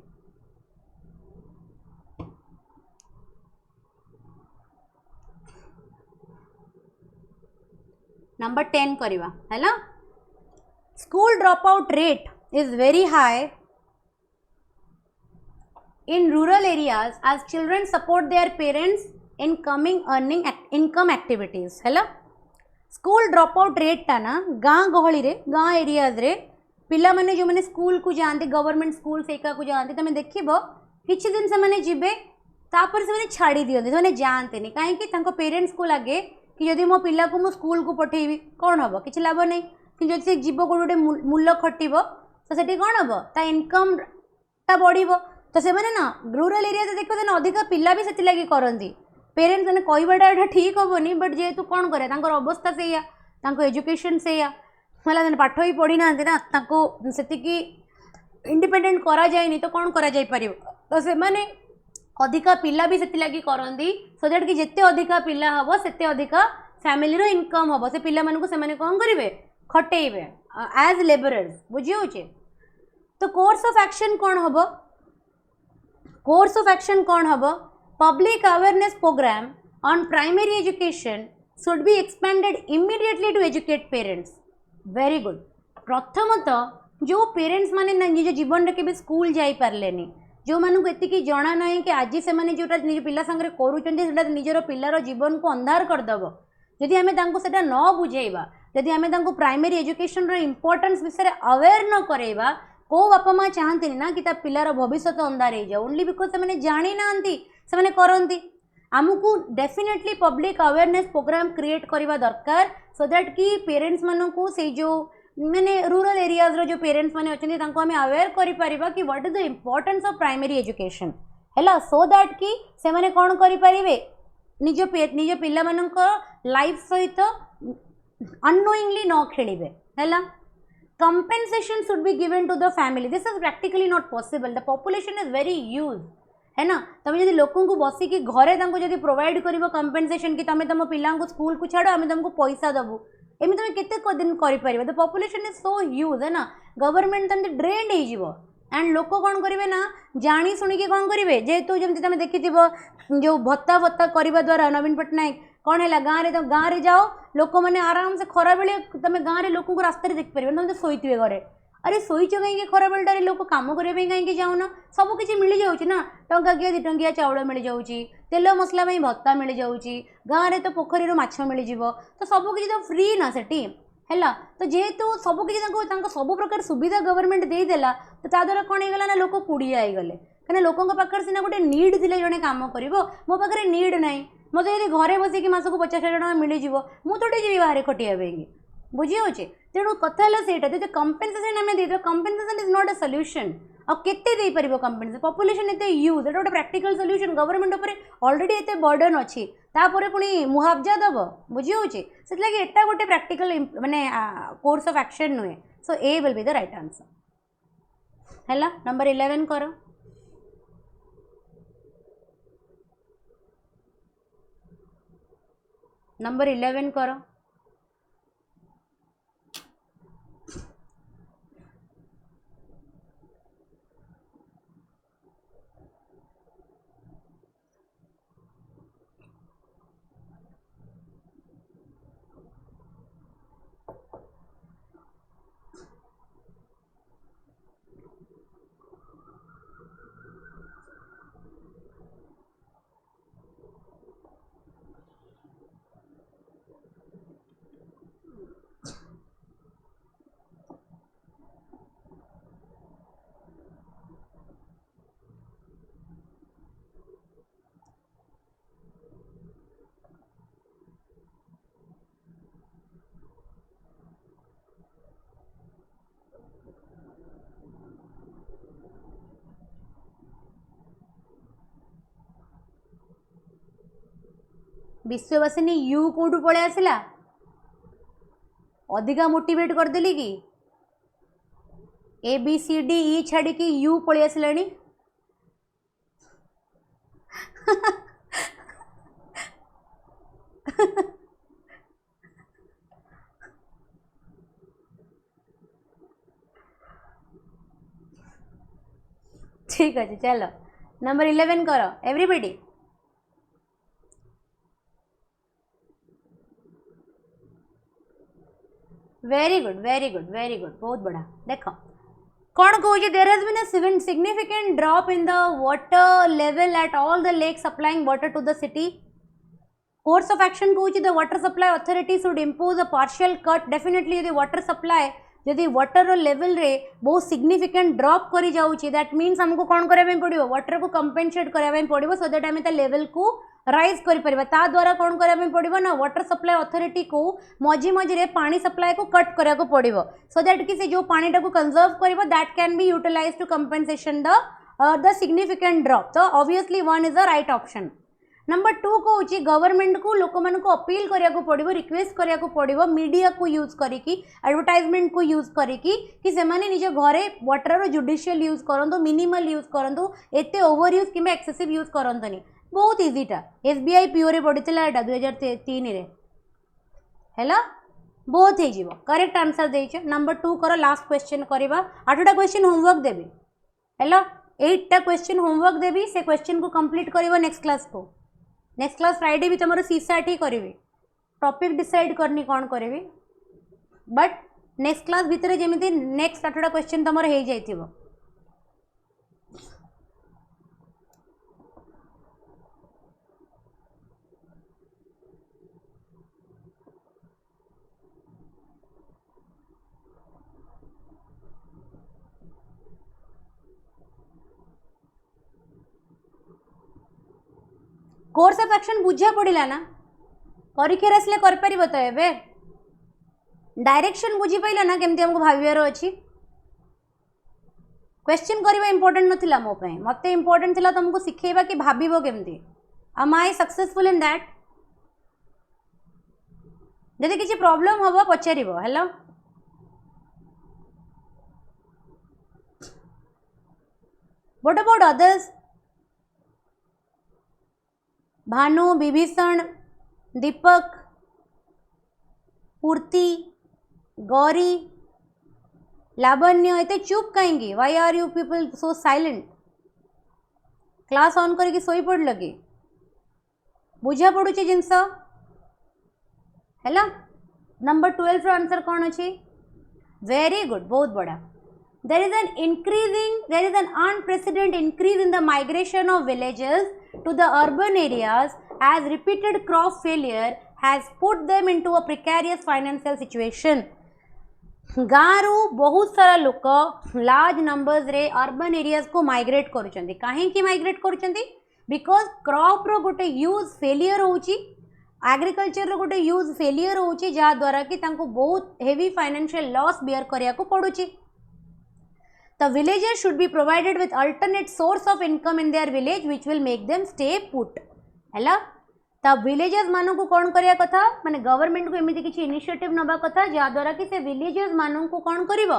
नंबर 10 करवा है school drop out rate is very high in rural areas as children support their parents in coming earning income activities है स्कूल ड्रॉप आउट रेटा ना गाँ गहली रे गाँ एरियाज रे पिला माने जो माने स्कूल को जाते गवर्नमेंट स्कूल सेका को जाते तुम देखिबो किछि दिन से माने जिबे तापर से माने छाड़ी दियंते से माने जानतेनी काहे कि तांको पेरेंट्स को लागे कि यदि मो पिला को मो स्कूल को पठेइबी कोन हबो किछि लाभ नै कि जदि से जीव गोटे मूल्य खटिबो तो सेठी कोन हबो ता इनकम ता बढ़िबो तो से माने ना रूरल एरिया से देखो ना अधिक पिला भी सेति लागि करंती पेरेंट्स मैंने कहवाटा एटा ठीक हेनी बट जेहेतु कौन करे अवस्था से एजुकेशन से है पाठ ही पढ़ी ना से इंडिपेंडेंट करा जाए तो कौन करा जाई पारिबो तो से माने अधिका पिला भी से लगी करती सो दैट कि जिते अधिका पिला हम से अधिका फैमिली रो इनकम हम से पिला मानकु से माने कौन करेंगे खटेइबे एज लेबरर्स बुझी होचे तो कोर्स ऑफ एक्शन कौन हम कोर्स ऑफ एक्शन कौन हम public awareness program on primary education should be expanded immediately to educate parents very good प्रथमत जो पेरेंट्स माने निज जीवन रे केबे स्कूल जाई पारलेनी जो मानू एतिकी जना नहीं कि आज से माने जोटा निज पिला संगे करूचंती सेटा निजरो पिलार जीवन को अंधार कर दबो यदि हमें तांको सेटा न बुझेइबा यदि हमें तांको प्राइमरी एजुकेशन रो इंपोर्टेंस विषय अवेयर न करेइबा को बापा माँ चाहते ना कि पिलार भविष्य अंधार हो जाए ओनली बिकज से जानी नांती से माने करंती आमको definitely public awareness program create करवा दरकार सो दैट कि पेरेंट्स मानू से जो मैंने रूरल एरियाज रो जो पेरेंट्स माने अच्छे आम अवेयर कर कि what is the importance of primary education है सो दैट कि से माने कौन करें निज पिला लाइफ सहित अननोइंगली न खेलिबे है compensation should be given to the family this is practically not possible the population is very huge है ना तुम जब लोक बसिक घरे जब प्रोवाइड कर कंपेनसेशन कि तुम तुम पिला स्कूल को छाड़ आम तुमको पैसा दबू एम तुम केते दिन कर the population is so huge है ना गवर्नमेंट तुम ड्रेन हो एंड लोक कौन करेंगे ना जानी शुणिकी कौन करेंगे जेहेतु जमी तुम देखि जो भत्ता भत्ता करने द्वारा नवीन पट्टनायक कौन है गाँव में तो गाँव में जाओ लोक मैंने आराम से खरा बेले तुम गाँव में लोक रास्ते देखिपारे तुम तो शोथे घरे अरे शोच कहीं खरा बेलटारे लोक कम करने कहीं जाऊन सबकि मिल जाऊँ टंका किया 2 टंकिया चाउल मिल जाऊँगी तेल मसला भत्ता मिल जाऊँगी गाँव में तो पोखरी माछ मिल तो सबकि तो फ्री ना सेठी है तो जेहेतु सबकि सब प्रकार सुविधा गवर्नमेंट देदेला तो द्वारा कौन होगा ना लोक कुड़िया गले कहीं लोकों पाखे सीना गोटे नीड थी जड़े कम कर मो पाखे नीड ना मत यदि घरे बसिक मसक 50,000 टका मिल मुझे जी बाहर खटिया बुझी होचे तेणु कथा से कंपेनसेशन आम दे compensation is not a solution आते कंपेनसेशन पॉपुलेशन एत यूज गोटे प्रैक्टिकल सॉल्यूशन गवर्नमेंट उपर ऑलरेडी एत बर्डन अच्छी तापर पुणी मुआवजा दब बुझी होचे से लगे एटा गोटे प्रैक्टिकल माने कोर्स ऑफ एक्शन नुहे so A will be the right answer है नंबर 11 करो नंबर 11 करो विश्ववासिनी यू कौटू पलि आसला अधिका मोटिवेट करदेली कि A B C D E छाड़ी कि यू पलि आसला ठीक अच्छे चलो नंबर 11 करो एवरीबॉडी वेरी गुड बहुत बड़ा देख कौन कहूँ there has been a significant drop in the water level at all the lake supplying water to the city. Course of action कहूँ the water supply authority should impose a partial cut. Definitely यदि water supply जदि water level रे बहुत significant drop करी जाउची that means हमको कौन करबे पड़िबो वाटर को कंपेनसेट करबे पड़िबो सो दैट हम ता लेवल को राइज करि परिबा. ता द्वारा कौन करबे पड़िबो ना वाटर सप्लाई अथॉरिटी को मझी मझी रे पानी सप्लाई को कट करिया को पड़िबो सो दैट कि से जो पानी टा को कंजर्व करिबो that can be utilised to compensation the significant drop. तो obviously one is the right option. Number 2 कहूँ गवर्नमेंट को लोक मान को अपील करिया को पड़िबो रिक्वेस्ट करिया को पड़िबो मीडिया को यूज करिकी एडवर्टाइजमेंट को यूज करिकी कि से माने निज घरे वाटर रो जुडिशियल यूज करंतो मिनिमल यूज करंतो एते ओवर यूज किबा एक्सेसिव यूज करंतनी. बहुत इजीटा एसबीआई पीओ रे पड़ितला एटा 2003 रे हैला बहुत हे जीवो. Correct answer देइछ. नंबर 2 करो लास्ट क्वेश्चन करबा. 8टा क्वेश्चन होमवर्क देबी हैला 8टा क्वेश्चन होमवर्क देबी से क्वेश्चन को कंप्लीट करबो नेक्स्ट क्लास को. नेक्स्ट क्लास फ्राइडे भी तुम सीसैट ही करी टॉपिक डिसाइड करनी कौन करी बट नेक्स्ट क्लास भितर जमी नेक्स्ट 8टा क्वेश्चन तुम हो जाइथिबो. कोर्स ऑफ एक्शन बुझा पड़ा ना परीक्षा आसले कर तो ए डायरेक्शन बुझी पाइल ना केमती हमको भावियार अच्छी. क्वेश्चन करवा इंपोर्टेंट नथिला मो पे मते इंपोर्टेंट थिला तुमको सिखेबा कि भाबिबो केमती. Am I successful in that. जदि किसी प्रॉब्लम हबो पचारिबो. Hello what about others. Bhanu Vibhishan Deepak Purti Gauri Lavanya एते चुप कहीं. Why are you people so silent. Class on करके सोई पड़ लगे बुझा पड़ू जिनस है. नंबर 12 रो आंसर कौन अच्छी. वेरी गुड बहुत बड़ा. there is an unprecedented increase in the migration of villages to the urban areas as repeated crop failure has put them into a precarious financial situation. गाँव रु बहुत सारा लोक लार्ज नंबर्स रे अर्बन एरियाज को migrate करुचंदी. काहेकि migrate करुचंदी because crop रो गोटे use failure होउची एग्रीकल्चर रो गोटे यूज फेलियर होउची जहा द्वारा कि तांको बहुत हेवी फाइनेंशियल लॉस बियर करिया को पड़ुची. The villagers should be provided with alternate source of income in their village which will make them stay put. हैला तो विलेजेस मानू को कौन करिया कथा माने गवर्नमेंट को एमिति किछि इनिशिएटिव नबा कथा जा द्वारा कि से विलेजेस मानू को कौन करिवो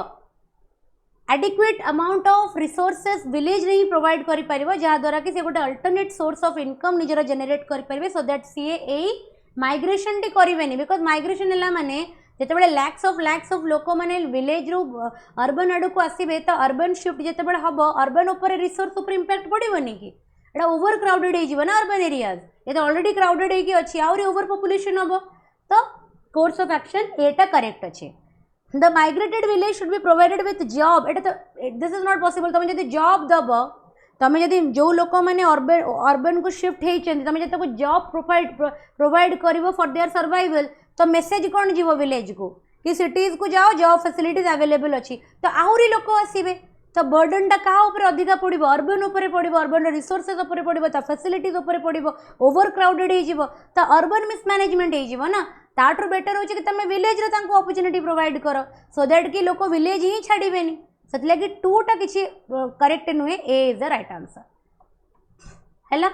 adequate amount of resources village रे ही प्रोवाइड करि परिवो जा द्वारा कि से गोटे अल्टरनेट सोर्स ऑफ इनकम निजरा जनरेट करि परिवे सो दैट सी ए माइग्रेशन टी करिवेनी. बिकॉज माइग्रेशन हला माने जिते लैक्स ऑफ लोक मैंने विलेज रू अर्बन आड़ को आसबे तो अर्बन शिफ्ट जिते हम अर्बन उपर रिसोर्स उपर इंपैक्ट पड़ोनी कि एटा ओवर क्राउडेड हो ना अर्बन एरियाज ये तो ऑलरेडी क्राउडेड होगी अच्छी आहरी ओवर पॉपुलेशन हम तो course of action Etah correct अच्छे. The migrated village should be provided with job. एटा तो दिस इज नॉट पॉसिबल. तुम जब जॉब दब तुम जब जो लोक मैंने अर्बन को शिफ्ट होती तुम जब जॉब प्रोवाइड कर फॉर देयर सर्वाइवल तो मेसेज कौन जीव विलेज को कि सिटीज को जाओ जॉब फैसिलिटीज अवेलेबल अच्छी तो आहरी लोक आसबे तो बर्डनटा क्या ऊपर अधिका पड़ो अर्बन उपर पड़ो अर्बन रिसोर्सेज उपर पड़ो तो फैसिलिटीज उपर पड़ो ओवर क्राउडेड हो तो अर्बन मिसमैनेजमेंट हो ना. ताठू बेटर हो कि तुम विलेज रे अपॉर्चुनिटी प्रोवाइड कर सो दैट कि लोक विलेज ही छाड़बेनी. से लगे 2टा किसी करेक्ट नुहे. A is the right answer. है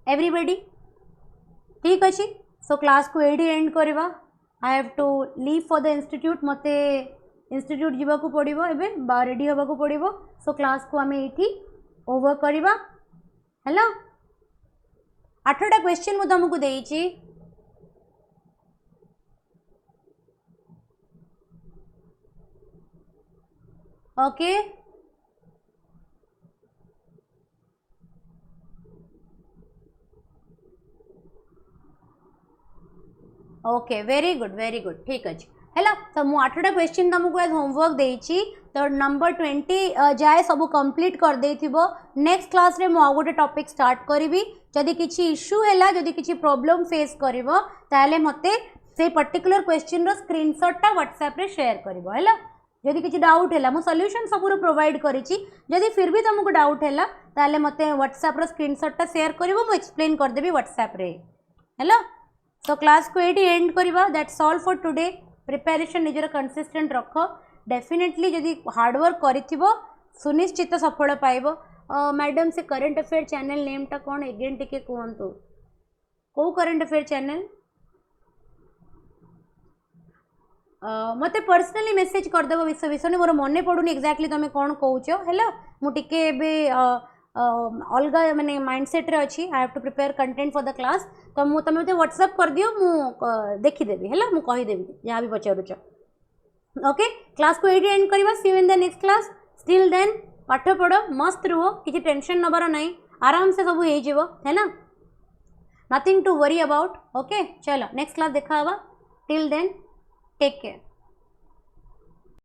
एवरीबडी ठीक अच्छे. सो क्लास को एडी एंड करवा. I have to leave for the institute. मते इंस्टीट्यूट जीवा को पड़िबो एबे बा रेडी होबा को पड़िबो. सो क्लास को आमे एठी ओवर करवा. हैला 8टा क्वेश्चन मु तुमको देइची. ओके ओके वेरी गुड ठीक अच्छे. है। तो मुझे 8टा क्वेश्चन तुमको आज होमवर्क देती, तो नंबर 20 जाए सब कंप्लीट कर देथिबो। नेक्स्ट क्लास रे मु आ गोटे टॉपिक स्टार्ट करी। जदि किसी इश्यू है, जदि किसी प्रॉब्लम फेस करिवो ताले मते से पर्टिकुलर क्वेश्चन रो स्क्रीनशॉटटा व्हाट्सएप रे शेयर करिवो है। जदि किसी डाउट है मु सॉल्यूशन सब प्रोवाइड करिछि, जदि फिर भी तुमको डाउट है ताले मते व्हाट्सएप रो स्क्रीनशॉटटा शेयर करिवो, मु एक्सप्लेन कर देबी व्हाट्सएप रे है। सो क्लास को एटी एंड करिवो। That's all for today. Preparation निजर कंसिस्टेंट रख, डेफिनेटली जदि हार्डवर्क करिथिबो सुनिश्चित सफल पाइबो। मैडम से करंट अफेयर चैनल नेमटा कौन एगेन टिके कहतु, कौ करंट अफेयर चैनल? मते पर्सनली मेसेज करदेव विषय विषय मोर मन पड़ूनी एक्जाक्टली तुम कौन कौच है। मुझे अलग माने माइंडसेट रे अच्छी, I have to prepare content for the class. तो मु तुम मते व्हाट्सएप कर दियो, मु देखीदेवी है, मु कहीदेवी जहाँ भी पचारुच। ओके, क्लास को ये एंड करवा। See you in the next class. Still then पाठ पढ़, मस्त रुह, किसी टेंशन नबार नहीं, आराम से सब हो है ना, nothing to worry about. Okay चलो नेक्स्ट क्लास देखा। Till then take care.